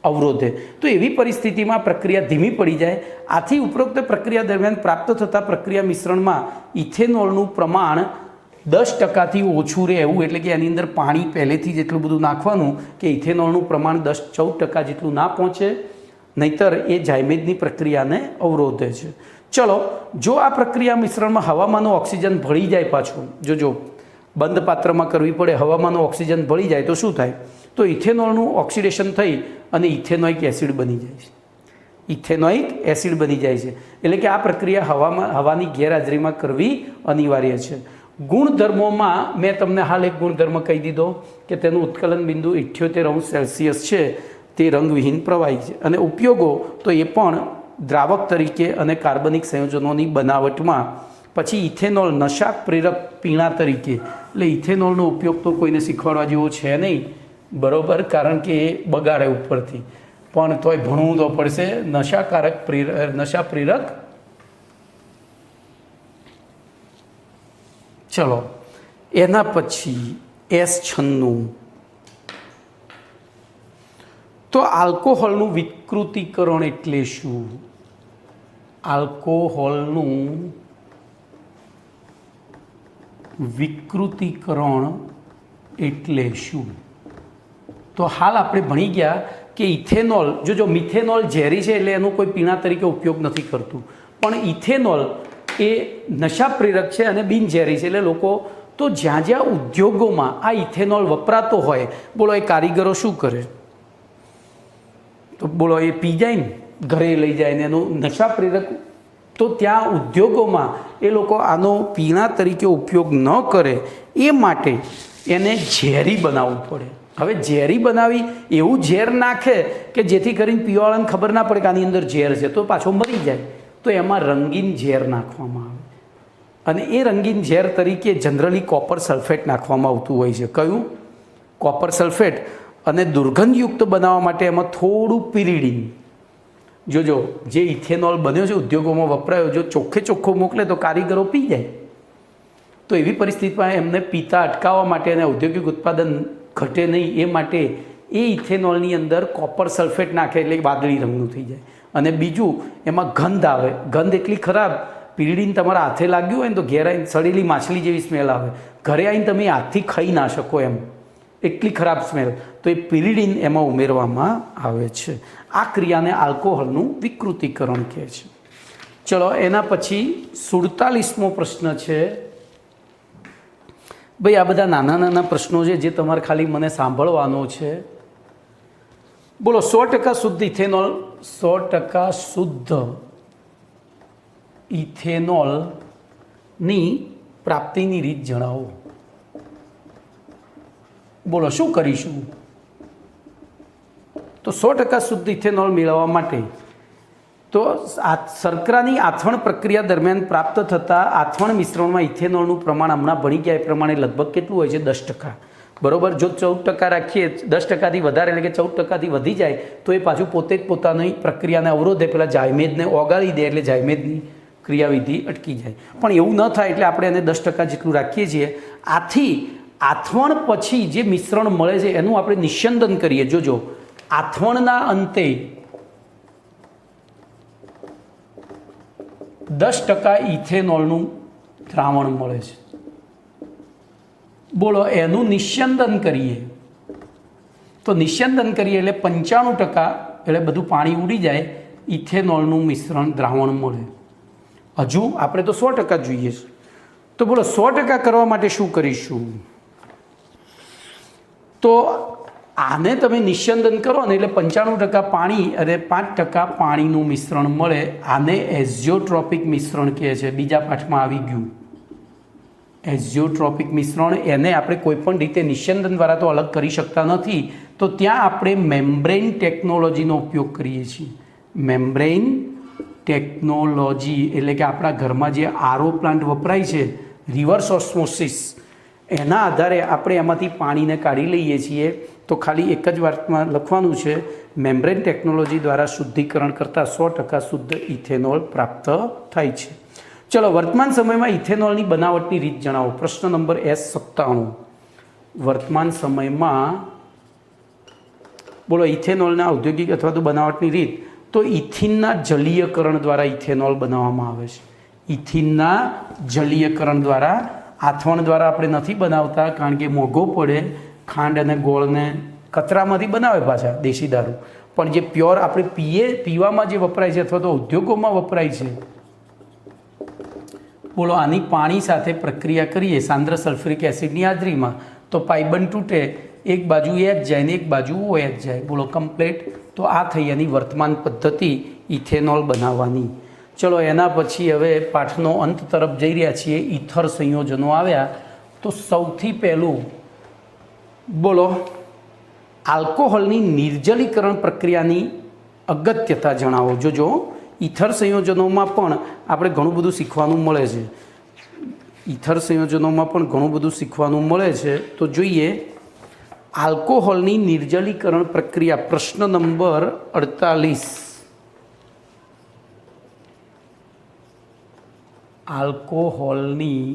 અવરોધે. તો એવી પરિસ્થિતિમાં પ્રક્રિયા ધીમી પડી જાય. આથી ઉપરોક્ત પ્રક્રિયા દરમિયાન પ્રાપ્ત થતા પ્રક્રિયા મિશ્રણમાં ઇથેનોલનું પ્રમાણ 10%થી ઓછું રહે એવું, એટલે કે એની અંદર પાણી પહેલેથી જ એટલું બધું નાખવાનું કે ઇથેનોલનું પ્રમાણ 14% જેટલું ના પહોંચે, નહીતર એ ઝાયમેજની પ્રક્રિયાને અવરોધે છે. ચલો, જો આ પ્રક્રિયા મિશ્રણમાં હવામાંનો ઓક્સિજન ભળી જાય, પાછું જો બંધ પાત્રમાં કરવી પડે, હવામાંનો ઓક્સિજન ભળી જાય તો શું થાય? તો ઇથેનોલનું ઓક્સિડેશન થઈ અને ઇથેનોઇક એસિડ બની જાય છે. ઇથેનોઇક એસિડ બની જાય છે, એટલે કે આ પ્રક્રિયા હવાની ગેરહાજરીમાં કરવી અનિવાર્ય છે. ગુણધર્મોમાં મેં તમને હાલ એક ગુણધર્મ કહી દીધો કે તેનું ઉત્કલન બિંદુ 78°C છે, તે રંગવિહીન પ્રવાહી છે. અને ઉપયોગો તો એ પણ દ્રાવક તરીકે અને કાર્બનિક સંયોજનોની બનાવટમાં. પછી ઇથેનોલ નશા પ્રેરક પીણા તરીકે, એટલે ઇથેનોલનો ઉપયોગ તો કોઈને શીખવાડવા જેવો છે નહીં, બરાબર? કારણ કે એ બગાડે ઉપરથી, પણ તોય ભણવું તો પડશે. નશા પ્રેરક. ચલો, એના પછી S96. તો આલ્કોહોલનું વિકૃતિકરણ એટલે શું? આલ્કોહોલનું વિકૃતિકરણ એટલે શું? તો હાલ આપણે ભણી ગયા કે ઇથેનોલ, જો મિથેનોલ ઝેરી છે એટલે એનો કોઈ પીણા તરીકે ઉપયોગ નથી કરતું, પણ ઇથેનોલ એ નશા પ્રેરક છે અને બિનઝેરી છે. એટલે લોકો તો જ્યાં જ્યાં ઉદ્યોગોમાં આ ઇથેનોલ વપરાતો હોય, બોલો એ કારીગરો શું કરે? તો બોલો એ પી જાય ને, ઘરે લઈ જાય ને એનું નશા પ્રેરક. તો ત્યાં ઉદ્યોગોમાં એ લોકો આનો પીણા તરીકે ઉપયોગ ન કરે એ માટે એને ઝેરી બનાવવું પડે. હવે ઝેરી બનાવી એવું ઝેર નાખે કે જેથી કરીને પીવાવાળાને ખબર ના પડે કે આની અંદર ઝેર છે, તો પાછો મરી જાય. તો એમાં રંગીન ઝેર નાખવામાં આવે. અને એ રંગીન ઝેર તરીકે જનરલી કોપર સલ્ફેટ નાખવામાં આવતું હોય છે. કયું? Copper sulphate. અને દુર્ગંધયુક્ત બનાવવા માટે એમાં થોડું પિરિડીન. જોજો, જે ઇથેનોલ બન્યો છે ઉદ્યોગોમાં વપરાયો, જો ચોખ્ખો મોકલે તો કારીગરો પી જાય. તો એવી પરિસ્થિતિમાં એમને પીતા અટકાવવા માટે અને ઔદ્યોગિક ઉત્પાદન ઘટે નહીં એ માટે એ ઇથેનોલની અંદર કોપર સલ્ફેટ નાખે એટલે વાદળી રંગનું થઈ જાય. અને બીજું, એમાં ગંધ આવે. ગંધ એટલી ખરાબ, પીડીને તમારા હાથે લાગ્યું હોય ને તો ઘેર આવીને સડેલી માછલી જેવી સ્મેલ આવે. ઘરે આવીને તમે હાથથી ખાઈ ના શકો એમ, એટલી ખરાબ સ્મેલ. તો એ પિરિડીન એમાં ઉમેરવામાં આવે છે. આ ક્રિયાને આલ્કોહોલનું વિકૃતિકરણ કહે છે. ચલો, એના પછી 47મો પ્રશ્ન છે. ભાઈ, આ બધા નાના પ્રશ્નો છે જે તમારે ખાલી મને સાંભળવાનો છે. બોલો, 100% શુદ્ધ ઇથેનોલ, 100% શુદ્ધ ઇથેનોલની પ્રાપ્તિની રીત જણાવો. બોલો, શું કરીશું? તો 100% શુદ્ધ ઇથેનોલ મેળવવા માટે તો શર્કરાની આથવણ પ્રક્રિયા દરમિયાન પ્રાપ્ત થતા આથવણ મિશ્રણમાં ઇથેનોલનું પ્રમાણ હમણાં ભણી ગયા એ પ્રમાણે લગભગ કેટલું હોય છે? 10%. બરાબર. જો 14% રાખીએ, 10%થી વધારે એટલે કે 14%થી વધી જાય તો એ પાછું પોતે જ પોતાની પ્રક્રિયાને અવરોધે, પેલા જાયમેદને ઓગાળી દે એટલે જાયમેદની ક્રિયાવિધિ અટકી જાય. પણ એવું ન થાય એટલે આપણે એને 10% જેટલું રાખીએ છીએ. આથી આથવણ પછી જે મિશ્રણ મળે છે એનું આપણે નિસ્યંદન કરીએ. જોજો, આથવણના અંતે 10% ઇથેનોલનું દ્રાવણ મળે છે. બોલો, એનું નિસ્યંદન કરીએ તો નિસ્યંદન કરીએ એટલે 95%, એટલે બધું પાણી ઉડી જાય, ઇથેનોલનું મિશ્રણ દ્રાવણ મળે. હજુ આપણે તો 100% જોઈએ છે. તો બોલો, 100% કરવા માટે શું કરીશું? તો આને તમે નિસ્યંદન કરો ને એટલે 95% પાણી અને 5% પાણીનું મિશ્રણ મળે. આને એઝિયોટ્રોપિક મિશ્રણ કહે છે. બીજા પાઠમાં આવી ગયું એઝિયોટ્રોપિક મિશ્રણ. એને આપણે કોઈપણ રીતે નિસ્યંદન દ્વારા તો અલગ કરી શકતા નથી, તો ત્યાં આપણે મેમ્બ્રેન ટેકનોલોજીનો ઉપયોગ કરીએ છીએ. મેમ્બ્રેન ટેકનોલોજી એટલે કે આપણા ઘરમાં જે આરઓ પ્લાન્ટ વપરાય છે, રિવર્સ ઓસ્મોસિસ, એના આધારે આપણે એમાંથી પાણીને કાઢી લઈએ છીએ. તો ખાલી એક જ વાતમાં લખવાનું છે, મેમ્બ્રેન ટેકનોલોજી દ્વારા શુદ્ધિકરણ કરતાં 100% શુદ્ધ ઇથેનોલ પ્રાપ્ત થાય છે. ચલો, વર્તમાન સમયમાં ઇથેનોલની બનાવટની રીત જણાવો. પ્રશ્ન નંબર S97. વર્તમાન સમયમાં બોલો ઇથેનોલના ઔદ્યોગિક અથવા તો બનાવટની રીત. તો ઇથિનના જલીયકરણ દ્વારા ઇથેનોલ બનાવવામાં આવે છે. ઇથિનના જલીયકરણ દ્વારા, આથવણ દ્વારા આપણે નથી બનાવતા કારણ કે મોંઘો પડે. ખાંડ અને ગોળને કચરામાંથી બનાવે પાછા દેશી દારૂ, પણ જે પ્યોર આપણે પીવામાં જે વપરાય છે અથવા તો ઉદ્યોગોમાં વપરાય છે. બોલો, આની પાણી સાથે પ્રક્રિયા કરીએ સાંદ્ર સલ્ફ્યુરિક એસિડની હાજરીમાં તો પાઇબંધ તૂટે, એક બાજુ H જાય ને એક બાજુ OH જાય. બોલો, કમ્પ્લીટ. તો આ થઈ એની વર્તમાન પદ્ધતિ ઇથેનોલ બનાવવાની. ચલો, એના પછી હવે પાઠનો અંત તરફ જઈ રહ્યા છીએ. ઇથર સંયોજનો આવ્યા. તો સૌથી પહેલું બોલો, આલ્કોહોલની નિર્જલીકરણ પ્રક્રિયાની અગત્યતા જણાવો. જોજો, ઇથર સંયોજનોમાં પણ આપણે ઘણું બધું શીખવાનું મળે છે. ઇથર સંયોજનોમાં પણ ઘણું બધું શીખવાનું મળે છે. તો જોઈએ, આલ્કોહોલની નિર્જલીકરણ પ્રક્રિયા. પ્રશ્ન નંબર 48. આલ્કોહોલની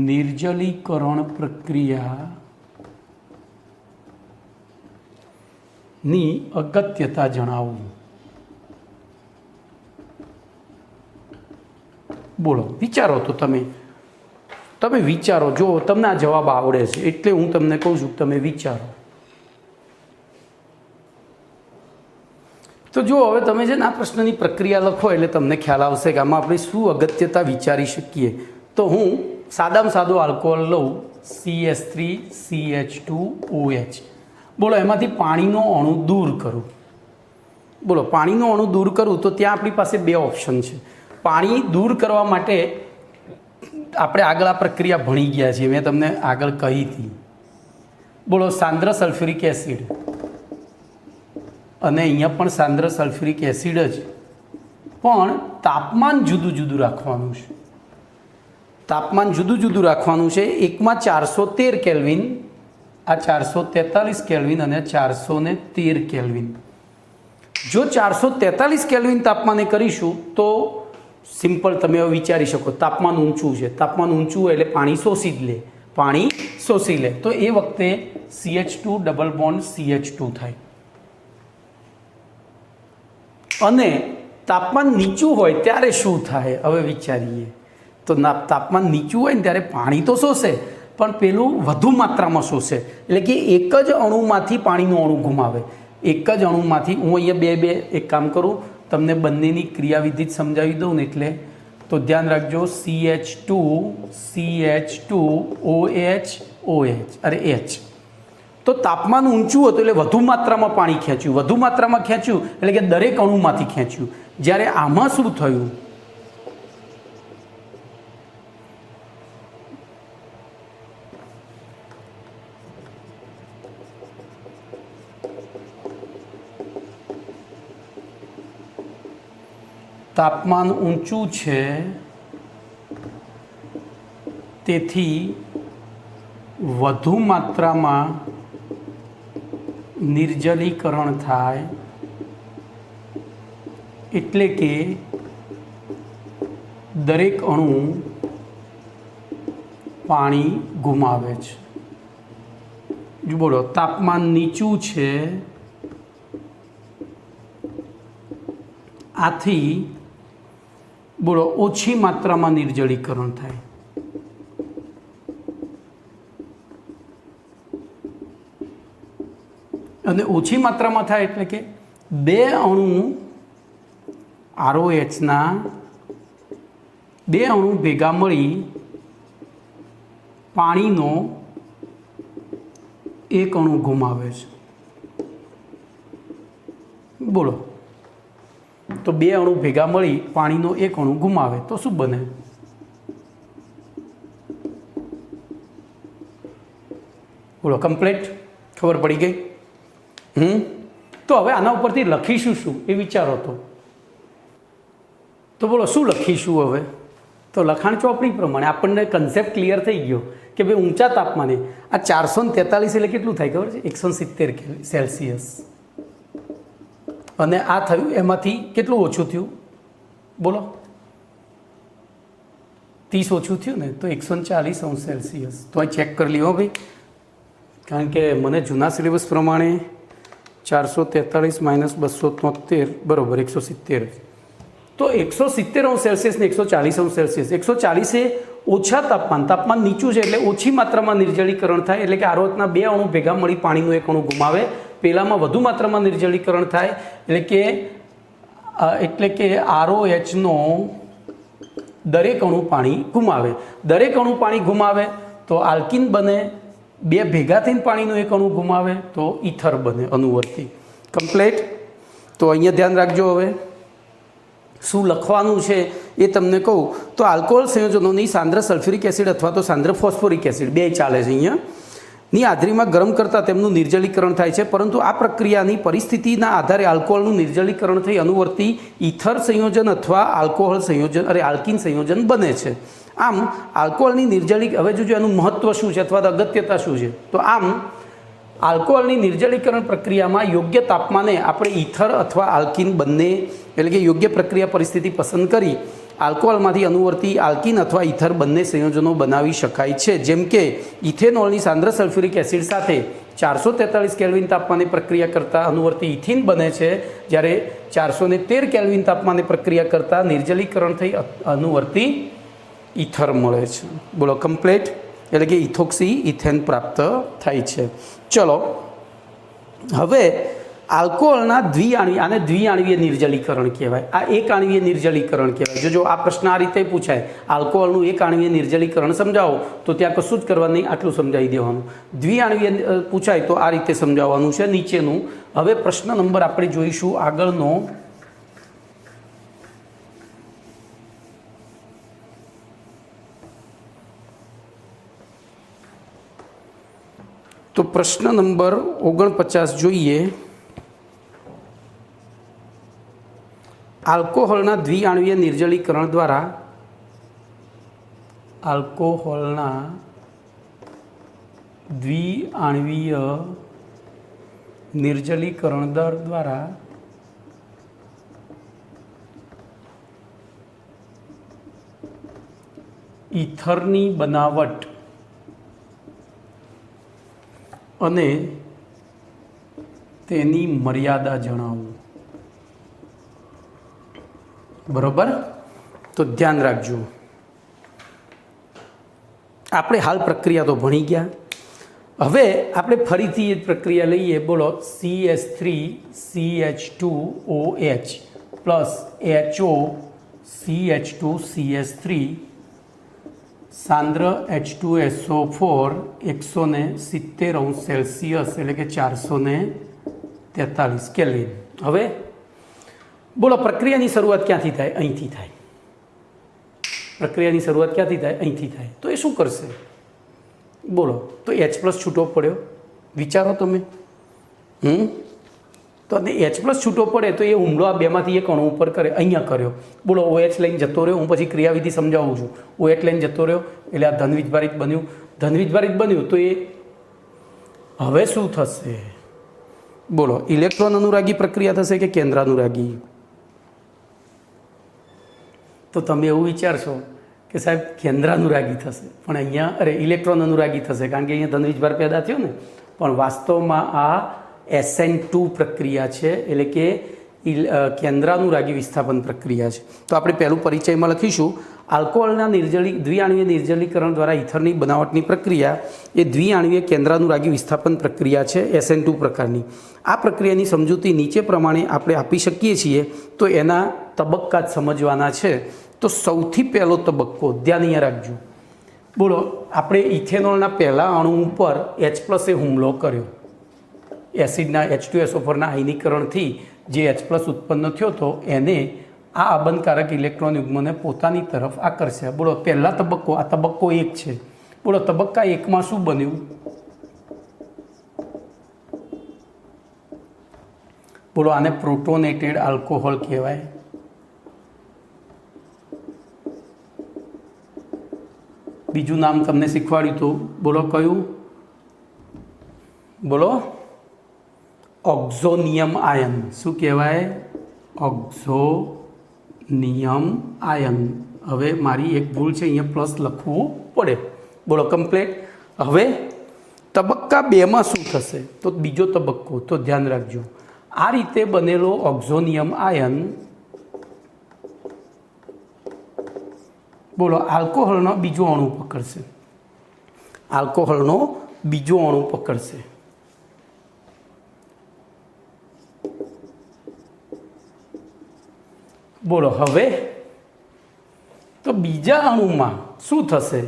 નિર્જલીકરણ પ્રક્રિયાની અગત્યતા જણાવો. બોલો, વિચારો. તો તમે વિચારો. જો તમને આ જવાબ આવડે છે એટલે હું તમને કહું છું તમે વિચારો. તો જો હવે તમે છે ને આ પ્રશ્નની પ્રક્રિયા લખો એટલે તમને ખ્યાલ આવશે કે આમાં આપણે શું અગત્યતા વિચારી શકીએ. તો હું સાદામાં સાદો આલ્કોહોલ લઉં, CH3CH2OH. બોલો, એમાંથી પાણીનો અણુ દૂર કરું. બોલો, પાણીનો અણુ દૂર કરું તો ત્યાં આપણી પાસે બે ઓપ્શન છે. પાણી દૂર કરવા માટે આપણે આગળ આ પ્રક્રિયા ભણી ગયા છીએ, મેં તમને આગળ કહી હતી. બોલો, સાંદ્ર સલ્ફ્યુરિક એસિડ, અને અહીંયા પણ સાંદ્ર સલ્ફ્યુરિક એસિડ જ પણ તાપમાન જુદું જુદું રાખવાનું છે। તાપમાન જુદું જુદું રાખવાનું છે। એકમાં 413 કેલ્વિન, આ 443 કેલ્વિન અને 413 કેલ્વિન। જો 443 કેલ્વિન તાપમાને કરીશું તો સિમ્પલ તમે હવે વિચારી શકો, તાપમાન ઊંચું છે, તાપમાન ઊંચું હોય એટલે પાણી શોષી જ લે, પાણી શોષી લે, તો એ વખતે CH2 ડબલ બોન્ડ CH2 થાય। અને તાપમાન નીચું હોય ત્યારે શું થાય હવે વિચારીએ તો તાપમાન નીચું હોય ને ત્યારે પાણી તો શોષે પણ પેલું વધુ માત્રામાં શોષે, એટલે કે એક જ અણુમાંથી પાણીનું અણુ ગુમાવે। એક જ અણુમાંથી, હું અહીંયા બે એક કામ કરું, તમને બંનેની ક્રિયાવિધિ જ સમજાવી દઉં ને, એટલે તો ધ્યાન રાખજો, CH2 OH OH અરે H। તો તાપમાન ઊંચું હતું એટલે વધુ માત્રામાં પાણી ખેંચ્યું, વધુ માત્રામાં ખેંચ્યું એટલે કે દરેક અણુમાંથી ખેંચ્યું। જ્યારે આમાં શું થયું, તાપમાન ઊંચું છે તેથી વધુ માત્રામાં નિર્જલીકરણ થાય, એટલે કે દરેક અણુ પાણી ગુમાવે છે। જો બોલો, તાપમાન નીચું છે આથી બોલો ઓછી માત્રામાં નિર્જલીકરણ થાય, અને ઓછી માત્રામાં થાય એટલે કે બે અણુ ROHના બે અણુ ભેગા મળી પાણીનો એક અણુ ગુમાવે છે। બોલો, તો બે અણુ ભેગા મળી પાણીનો એક અણુ ગુમાવે તો શું બને? બોલો, કમ્પ્લીટ ખબર પડી ગઈ? તો હવે આના ઉપરથી લખીશું શું એ વિચારો તો બોલો શું લખીશું હવે? તો લખાણ ચોપડી પ્રમાણે આપણને કન્સેપ્ટ ક્લિયર થઈ ગયો કે ભાઈ ઊંચા તાપમાને આ 443 એટલે કેટલું થાય ખબર છે? 170 સેલ્સિયસ। અને આ થયું એમાંથી કેટલું ઓછું થયું બોલો? 30 ઓછું થયું ને, તો 140 સેલ્સિયસ। તો આ ચેક કરી લ્યો ભાઈ, કારણ કે મને જૂના સિલેબસ પ્રમાણે 443 માઇનસ 273 બરાબર 170। તો 170 સેલ્સિયસ ને 140 સેલ્સિયસ, 140 એ ઓછા તાપમાન નીચું છે એટલે ઓછી માત્રામાં નિર્જલીકરણ થાય, એટલે કે ROHના બે અણુ ભેગા મળી પાણીનું એક અણુ ગુમાવે। પેલામાં વધુ માત્રામાં નિર્જલીકરણ થાય એટલે કે ROHનો દરેક અણુ પાણી ગુમાવે। દરેક અણુ પાણી ગુમાવે તો આલ્કિન બને, બે ભેગા થઈને પાણીનું એક અણુ ગુમાવે તો ઈથર બને અનુવર્તી। કમ્પ્લીટ? તો અહીંયા ધ્યાન રાખજો, હવે શું લખવાનું છે એ તમને કહું તો આલ્કોહોલ સંયોજનોની સાંદ્ર સલ્ફ્યુરિક એસિડ અથવા તો સાંદ્ર ફોસ્ફોરિક એસિડ બે ચાલે છે અહીંયા ની હાજરીમાં ગરમ કરતાં તેમનું નિર્જલીકરણ થાય છે, પરંતુ આ પ્રક્રિયાની પરિસ્થિતિના આધારે આલ્કોહોલનું નિર્જલીકરણ થઈ અનુવર્તી ઈથર સંયોજન અથવા આલ્કોહોલ સંયોજન આલ્કિન સંયોજન બને છે। આમ આલ્કોહોલની હવે જોજો એનું મહત્વ શું છે અથવા તો અગત્યતા શું છે, તો આમ આલ્કોહોલની નિર્જલીકરણ પ્રક્રિયામાં યોગ્ય તાપમાને આપણે ઈથર અથવા આલ્કિન બંને, એટલે કે યોગ્ય પ્રક્રિયા પરિસ્થિતિ પસંદ કરી આલ્કોહોલમાંથી અનુવર્તી આલ્કિન અથવા ઈથર બંને સંયોજનો બનાવી શકાય છે। જેમ કે ઇથેનોલની સાંદ્ર સલ્ફ્યુરિક એસિડ સાથે 443 કેલ્વિન તાપમાને પ્રક્રિયા કરતાં અનુવર્તી ઇથિન બને છે, જ્યારે 413 કેલ્વિન તાપમાને પ્રક્રિયા કરતાં નિર્જલીકરણ થઈ અનુવર્તી ઈથર મળે છે। બોલો, કમ્પ્લીટ? એટલે કે ઇથોક્સી ઇથેન પ્રાપ્ત થાય છે। ચલો, હવે આલ્કોહોલના આને દ્વિઆણવીય નિર્જલીકરણ કહેવાય, આ એક આણવીય નિર્જલીકરણ કહેવાય। જો આ પ્રશ્ન આ રીતે પૂછાય, આલ્કોહોલનું એક આણવીય નિર્જલીકરણ સમજાવો, તો ત્યાં કશું જ કરવાનું નહીં, આટલું સમજાવી દેવાનું। દ્વિઆણવીય પૂછાય તો આ રીતે સમજાવવાનું છે નીચેનું। હવે પ્રશ્ન નંબર આપણે જોઈશું આગળનો, તો પ્રશ્ન નંબર 49 જોઈએ। આલ્કોહોલના દ્વિઆણવીય નિર્જલીકરણ દર દ્વારા ઈથરની બનાવટ અને તેની મર્યાદા જણાવો. બરોબર, તો ધ્યાન રાખજો. આપણે હાલ પ્રક્રિયા તો ભણી ગયા. હવે આપણે ફરીથી એ પ્રક્રિયા લઈએ. બોલો, CH3CH2OH plus HOCH2CH3 સાંદ્ર H2SO4 170°C એટલે કે 443 કેલ્વિન. હવે બોલો, પ્રક્રિયાની શરૂઆત ક્યાંથી થાય? અહીંથી થાય. પ્રક્રિયાની શરૂઆત ક્યાંથી થાય? અહીંથી થાય. તો એ શું કરશે? બોલો, તો H પ્લસ છૂટો પડ્યો. વિચારો તમે. તો H પ્લસ છૂટો પડે તો એ હુમલો આ બેમાંથી એક અણુ ઉપર કરે. અહીંયા કર્યો. બોલો, OH લઈને જતો રહ્યો. હું પછી ક્રિયાવિધિ સમજાવું છું. OH લઈને જતો રહ્યો એટલે આ ધનવીજભારિત બન્યું. ધનવીજભારિત બન્યું તો એ હવે શું થશે? બોલો, ઇલેક્ટ્રોન અનુરાગી પ્રક્રિયા થશે કે કેન્દ્ર અનુરાગી? તો તમે એવું વિચારશો કે સાહેબ કેન્દ્ર અનુરાગી થશે, પણ અહીંયા ઇલેક્ટ્રોન અનુરાગી થશે કારણ કે અહીંયા ધનવીજભાર પેદા થયો ને. પણ વાસ્તવમાં આ SN2 પ્રક્રિયા છે, એટલે કે કેન્દ્રાનુરાગી વિસ્થાપન પ્રક્રિયા છે. તો આપણે પહેલું પરિચયમાં લખીશું, આલ્કોહોલના દ્વિઆણવીય નિર્જલીકરણ દ્વારા ઇથરની બનાવટની પ્રક્રિયા એ દ્વિઆણવીય કેન્દ્રાનુરાગી વિસ્થાપન પ્રક્રિયા છે, SN2 પ્રકારની. આ પ્રક્રિયાની સમજૂતી નીચે પ્રમાણે આપણે આપી શકીએ છીએ. તો એના તબક્કા જ સમજવાના છે. તો સૌથી પહેલો તબક્કો ધ્યાન અહીંયા રાખજો. બોલો, આપણે ઇથેનોલના પહેલા અણુ ઉપર H પ્લસે હુમલો કર્યો. એસિડના H2SO4ના આયનીકરણથી જે H પ્લસ ઉત્પન્ન થયો હતો એને આ અબંધકારક ઇલેક્ટ્રોન યુગ્મને પોતાની તરફ આકર્ષ્યા. બોલો, પહેલા તબક્કો, આ તબક્કો 1 છે. બોલો, તબક્કા 1માં શું બન્યું? બોલો, આને પ્રોટોનેટેડ આલ્કોહોલ કહેવાય. બીજું નામ તમને શીખવાડ્યું હતું. બોલો, કયું? બોલો, ઓક્ઝોનિયમ આયન. શું કહેવાય? ઓક્ઝોનિયમ આયન. હવે મારી એક ભૂલ છે, અહીંયા પ્લસ લખવું પડે. બોલો, કમ્પ્લીટ. હવે તબક્કા 2માં શું થશે? તો બીજો તબક્કો, તો ધ્યાન રાખજો. આ રીતે બનેલો ઓક્ઝોનિયમ આયન બોલો આલ્કોહોલનો બીજો અણુ પકડશે. આલ્કોહોલનો બીજો અણુ પકડશે. બોલો, હવે તો બીજા અણુમાં શું થશે?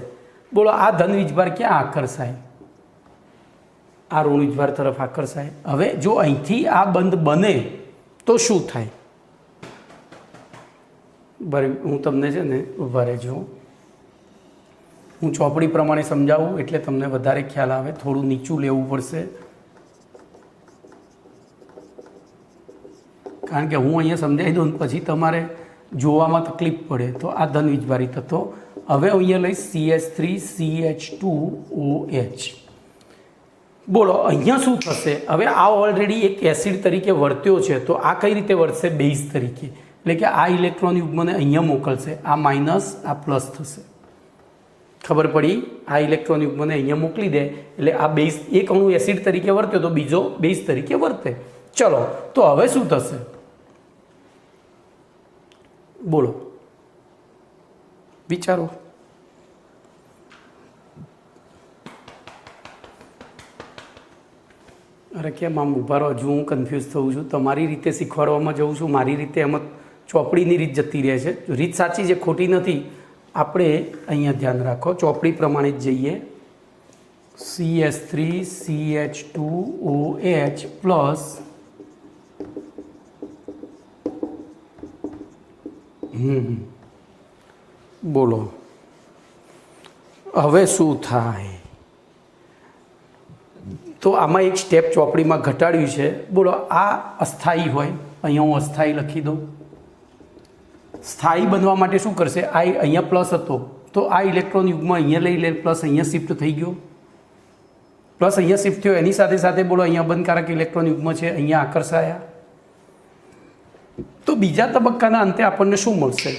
બોલો, આ ધનવીજભાર ક્યાં આકર્ષાય? આ ઋણવીજભાર તરફ આકર્ષાય. હવે જો અહીંથી આ બંધ બને તો શું થાય? બરાબર, હું તમને છે ને ઊભા રહેજો, હું ચોપડી પ્રમાણે સમજાવું એટલે તમને વધારે ખ્યાલ આવે. થોડું નીચું લેવું પડશે કારણ કે હું અહીંયા સમજાવી દઉં પછી તમારે જોવામાં તકલીફ પડે. તો આ ધનવીજભારિત હતો. હવે અહીંયા લઈશ CH3CH2OH. બોલો, અહીંયા શું થશે? હવે આ ઓલરેડી એક એસિડ તરીકે વર્ત્યો છે, તો આ કઈ રીતે વર્તશે? બેઝ તરીકે. એટલે કે આ ઇલેક્ટ્રોન યુગ્મને અહીંયા મોકલશે. આ માઇનસ, આ પ્લસ થશે. ખબર પડી? આ ઇલેક્ટ્રોન યુગ્મને અહીંયા મોકલી દે એટલે આ બેઝ, એક અણુ એસિડ તરીકે વર્ત્યો તો બીજો બેઝ તરીકે વર્તે. ચલો, તો હવે શું થશે? બોલો, વિચારો. અરે કેમ આમ ઊભા રહો? હજુ હું કન્ફ્યુઝ થઉં છું. તમારી રીતે શીખવાડવામાં જાઉં છું, મારી રીતે એમાં ચોપડીની રીત જતી રહે છે. રીત સાચી છે, ખોટી નથી. આપણે અહીંયા ધ્યાન રાખો, ચોપડી પ્રમાણે જ જઈએ. CH3CH2OH પ્લસ બોલો, હવે શું થાય? તો આમાં એક સ્ટેપ ચોપડીમાં ઘટાડ્યું છે. બોલો, આ અસ્થાયી હોય, અહીંયા હું અસ્થાયી લખી દઉં. સ્થાયી બનવા માટે શું કરશે? આ અહીંયા પ્લસ હતો તો આ ઇલેક્ટ્રોન યુગ્મ અહીંયા લઈ લે, પ્લસ અહીંયા શિફ્ટ થઈ ગયો, પ્લસ અહીંયા શિફ્ટ થયો, એની સાથે સાથે બોલો અહીંયા બંધકારક ઇલેક્ટ્રોન યુગ્મ છે, અહીંયા આકર્ષાયા. તો બીજા તબક્કાના અંતે આપણને શું મળશે?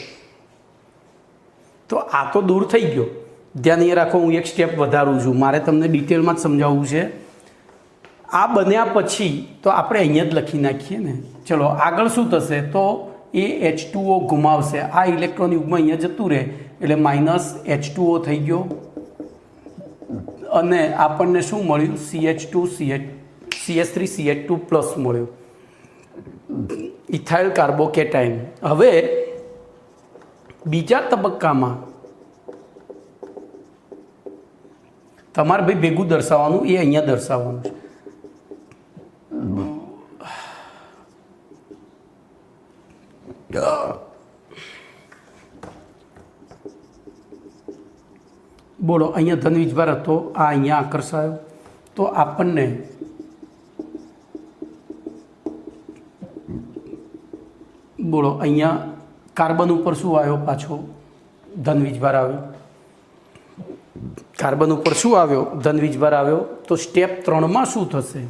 તો આ તો દૂર થઈ ગયો. ધ્યાન એ રાખો, હું એક સ્ટેપ વધારું છું, મારે તમને ડિટેલમાં જ સમજાવવું છે. આ બન્યા પછી તો આપણે અહીંયા જ લખી નાખીએ ને. ચલો આગળ શું થશે? તો એ H2O ગુમાવશે, આ ઇલેક્ટ્રોન યુગ્મ અહીંયા જતું રહે એટલે માઇનસ H2O થઈ ગયો અને આપણને શું મળ્યું? CH3CH2 પ્લસ મળ્યું, ઇથાઇલ કાર્બોકેટાઇન. હવે બીજા તબક્કામાં તમારે ભાઈ ભેગું દર્શાવવાનું, એ અહીંયા દર્શાવવાનું છે. બોલો અહીંયા ધન વીજભાર હતો, આ અહીંયા આકર્ષાયો તો આપણને બોલો અહીંયા કાર્બન ઉપર શું આવ્યો? પાછો ધન વીજભાર આવ્યો. કાર્બન ઉપર શું આવ્યો? ધન વીજભાર આવ્યો. તો સ્ટેપ 3માં શું થશે?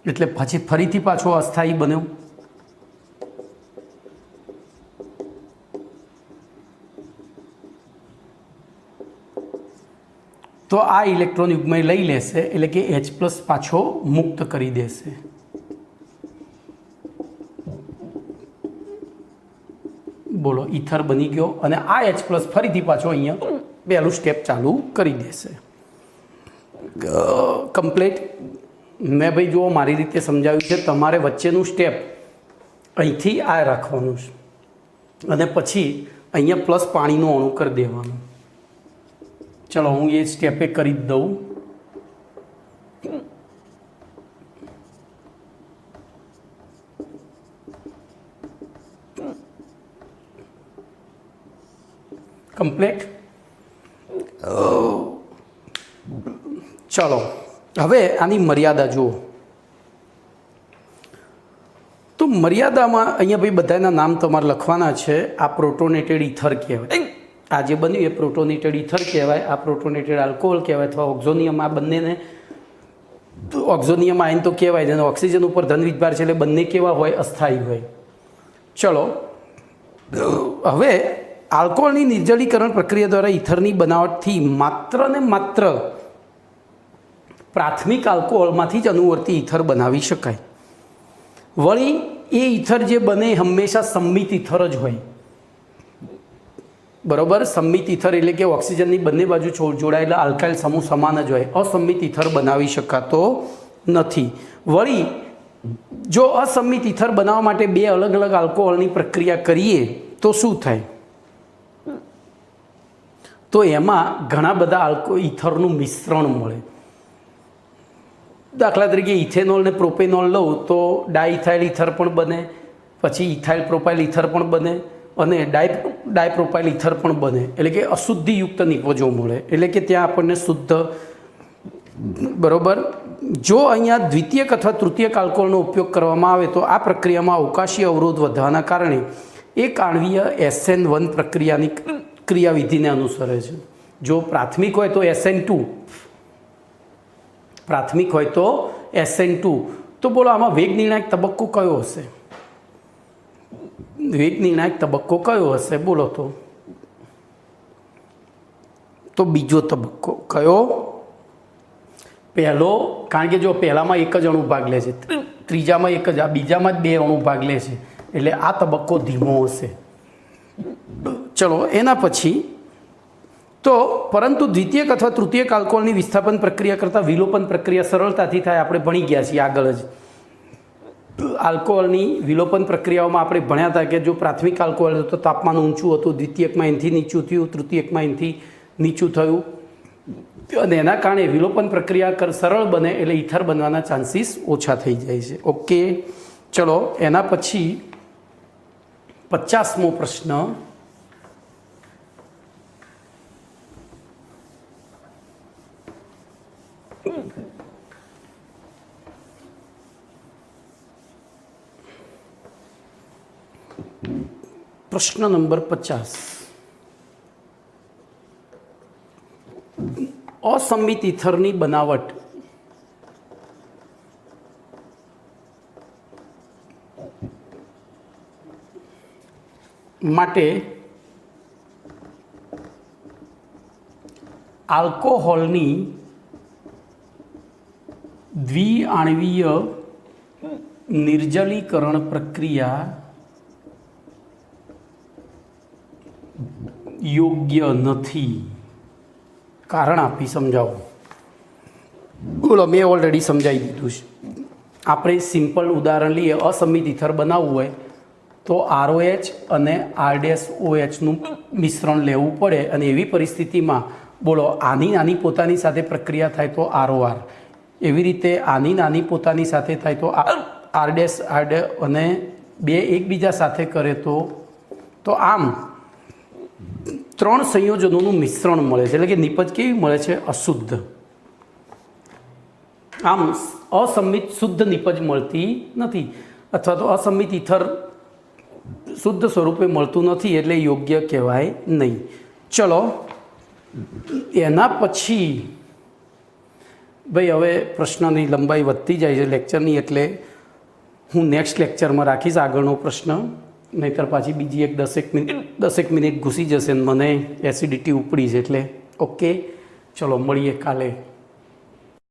એટલે પછી ફરીથી પાછો અસ્થાયી બન્યો. તો આ ઇલેક્ટ્રોન યુગ્મ લઈ લેશે એટલે કે H પ્લસ પાછો મુક્ત કરી દેશે. બોલો ઇથર બની ગયો અને આ H પ્લસ ફરીથી પાછો અહીંયા પહેલું સ્ટેપ ચાલુ કરી દેશે. કમ્પ્લીટ. મેં ભાઈ જુઓ મારી રીતે સમજાવ્યું છે, તમારે વચ્ચેનું સ્ટેપ અહીંથી આ રાખવાનું છે અને પછી અહીંયા પ્લસ પાણીનું અણુ કરી દેવાનું. ચલો હું એ સ્ટેપે કરી જ દઉં. કમ્પ્લીટ. ચલો હવે આની મર્યાદા જુઓ. તો મર્યાદામાં અહીંયા ભાઈ બધાના નામ તમારે લખવાના છે. આ પ્રોટોનેટેડ ઇથર કહેવાય, આ જે બન્યું એ પ્રોટોનેટેડ ઇથર કહેવાય, આ પ્રોટોનેટેડ આલ્કોહોલ કહેવાય અથવા ઓક્ઝોનિયમ. આ બંનેને ઓક્ઝોનિયમ આયન તો કહેવાય છે અને ઓક્સિજન ઉપર ધન વીજભાર છે એટલે બંને કેવા હોય? અસ્થાયી હોય. ચલો હવે આલ્કોહોલની નિર્જલીકરણ પ્રક્રિયા દ્વારા ઇથરની બનાવટથી માત્ર ને માત્ર પ્રાથમિક આલ્કોહોલમાંથી જ અનુવર્તી ઇથર બનાવી શકાય. વળી એ ઇથર જે બને હંમેશા સંમિત ઇથર જ હોય. બરોબર? સંમિત ઇથર એટલે કે ઓક્સિજનની બંને બાજુ જોડાયેલા આલ્કાઇલ સમૂહ સમાન જ હોય. અસંમિત ઇથર બનાવી શકાતો નથી. વળી જો અસંમિત ઇથર બનાવવા માટે બે અલગ અલગ આલ્કોહોલની પ્રક્રિયા કરીએ તો શું થાય? તો એમાં ઘણા બધા ઇથરનું મિશ્રણ મળે. દાખલા તરીકે ઇથેનોલ ને પ્રોપેનોલ લઉં તો ડાઇથાઇલ ઇથર પણ બને, પછી ઇથાઇલ પ્રોપાઇલ ઇથર પણ બને અને ડાયપ્રોપાઇલ ઇથર પણ બને. એટલે કે અશુદ્ધિયુક્ત નિપજો મળે, એટલે કે ત્યાં આપણને શુદ્ધ. બરોબર? જો અહીંયા દ્વિતીયક અથવા તૃતીયક આલ્કોહોલનો ઉપયોગ કરવામાં આવે તો આ પ્રક્રિયામાં અવકાશી અવરોધ વધવાના કારણે એક આણ્વીય SN1 પ્રક્રિયાની ક્રિયાવિધિને અનુસરે છે. જો પ્રાથમિક હોય તો SN2, પ્રાથમિક હોય તો SN2. તો બોલો આમાં વેગ નિર્ણાયક તબક્કો કયો હશે? વેગ નિર્ણાયક તબક્કો કયો હશે? બોલો તો બીજો તબક્કો કયો? પહેલો, કારણ કે જો પહેલામાં એક જ અણુ ભાગ લે છે, ત્રીજામાં એક જ, આ બીજામાં જ બે અણુ ભાગ લે છે એટલે આ તબક્કો ધીમો હશે. ચલો એના પછી તો પરંતુ દ્વિતીયક અથવા તૃતીયક આલ્કોહોલની વિસ્થાપન પ્રક્રિયા કરતાં વિલોપન પ્રક્રિયા સરળતાથી થાય. આપણે ભણી ગયા છીએ આગળ જ. આલ્કોહોલની વિલોપન પ્રક્રિયાઓમાં આપણે ભણ્યા હતા કે જો પ્રાથમિક આલ્કોહોલ તો તાપમાન ઊંચું હતું, દ્વિતીયકમાં એનાથી નીચું થયું, તૃતીયકમાં એનાથી નીચું થયું અને એના કારણે વિલોપન પ્રક્રિયા સરળ બને એટલે ઇથર બનવાના ચાન્સીસ ઓછા થઈ જાય છે. ઓકે, ચલો એના પછી 50મો પ્રશ્ન. પ્રશ્ન નંબર 50, અસંમિત ઇથરની બનાવટ માટે આલ્કોહોલની દ્વિઆણ્વીય નિર્જલીકરણ પ્રક્રિયા યોગ્ય નથી. કારણ આપી સમજાવો. બોલો, મેં ઓલરેડી સમજાવી દીધું છે. આપણે સિમ્પલ ઉદાહરણ લઈએ. અસંમિત ઇથર બનાવવું હોય તો ROH અને R-OHનું મિશ્રણ લેવું પડે, અને એવી પરિસ્થિતિમાં બોલો આની નાની પોતાની સાથે પ્રક્રિયા થાય તો ROR, એવી રીતે આની નાની પોતાની સાથે થાય તો R' અને બે એકબીજા સાથે કરે તો આમ 3 સંયોજનોનું મિશ્રણ મળે છે. એટલે કે નિપજ કેવી મળે છે? અશુદ્ધ. આમ અસંમિત શુદ્ધ નિપજ મળતી નથી, અથવા તો અસંમિત ઇથર શુદ્ધ સ્વરૂપે મળતું નથી, એટલે યોગ્ય કહેવાય નહીં. ચલો, એના પછી ભાઈ હવે પ્રશ્નની લંબાઈ વધતી જાય છે લેક્ચરની, એટલે હું નેક્સ્ટ લેક્ચરમાં રાખીશ આગળનો પ્રશ્ન. નહીંતર પાછી બીજી એક 10 મિનિટ ઘૂસી જશે ને મને એસિડિટી ઉપડી છે. એટલે ઓકે, ચલો મળીએ કાલે.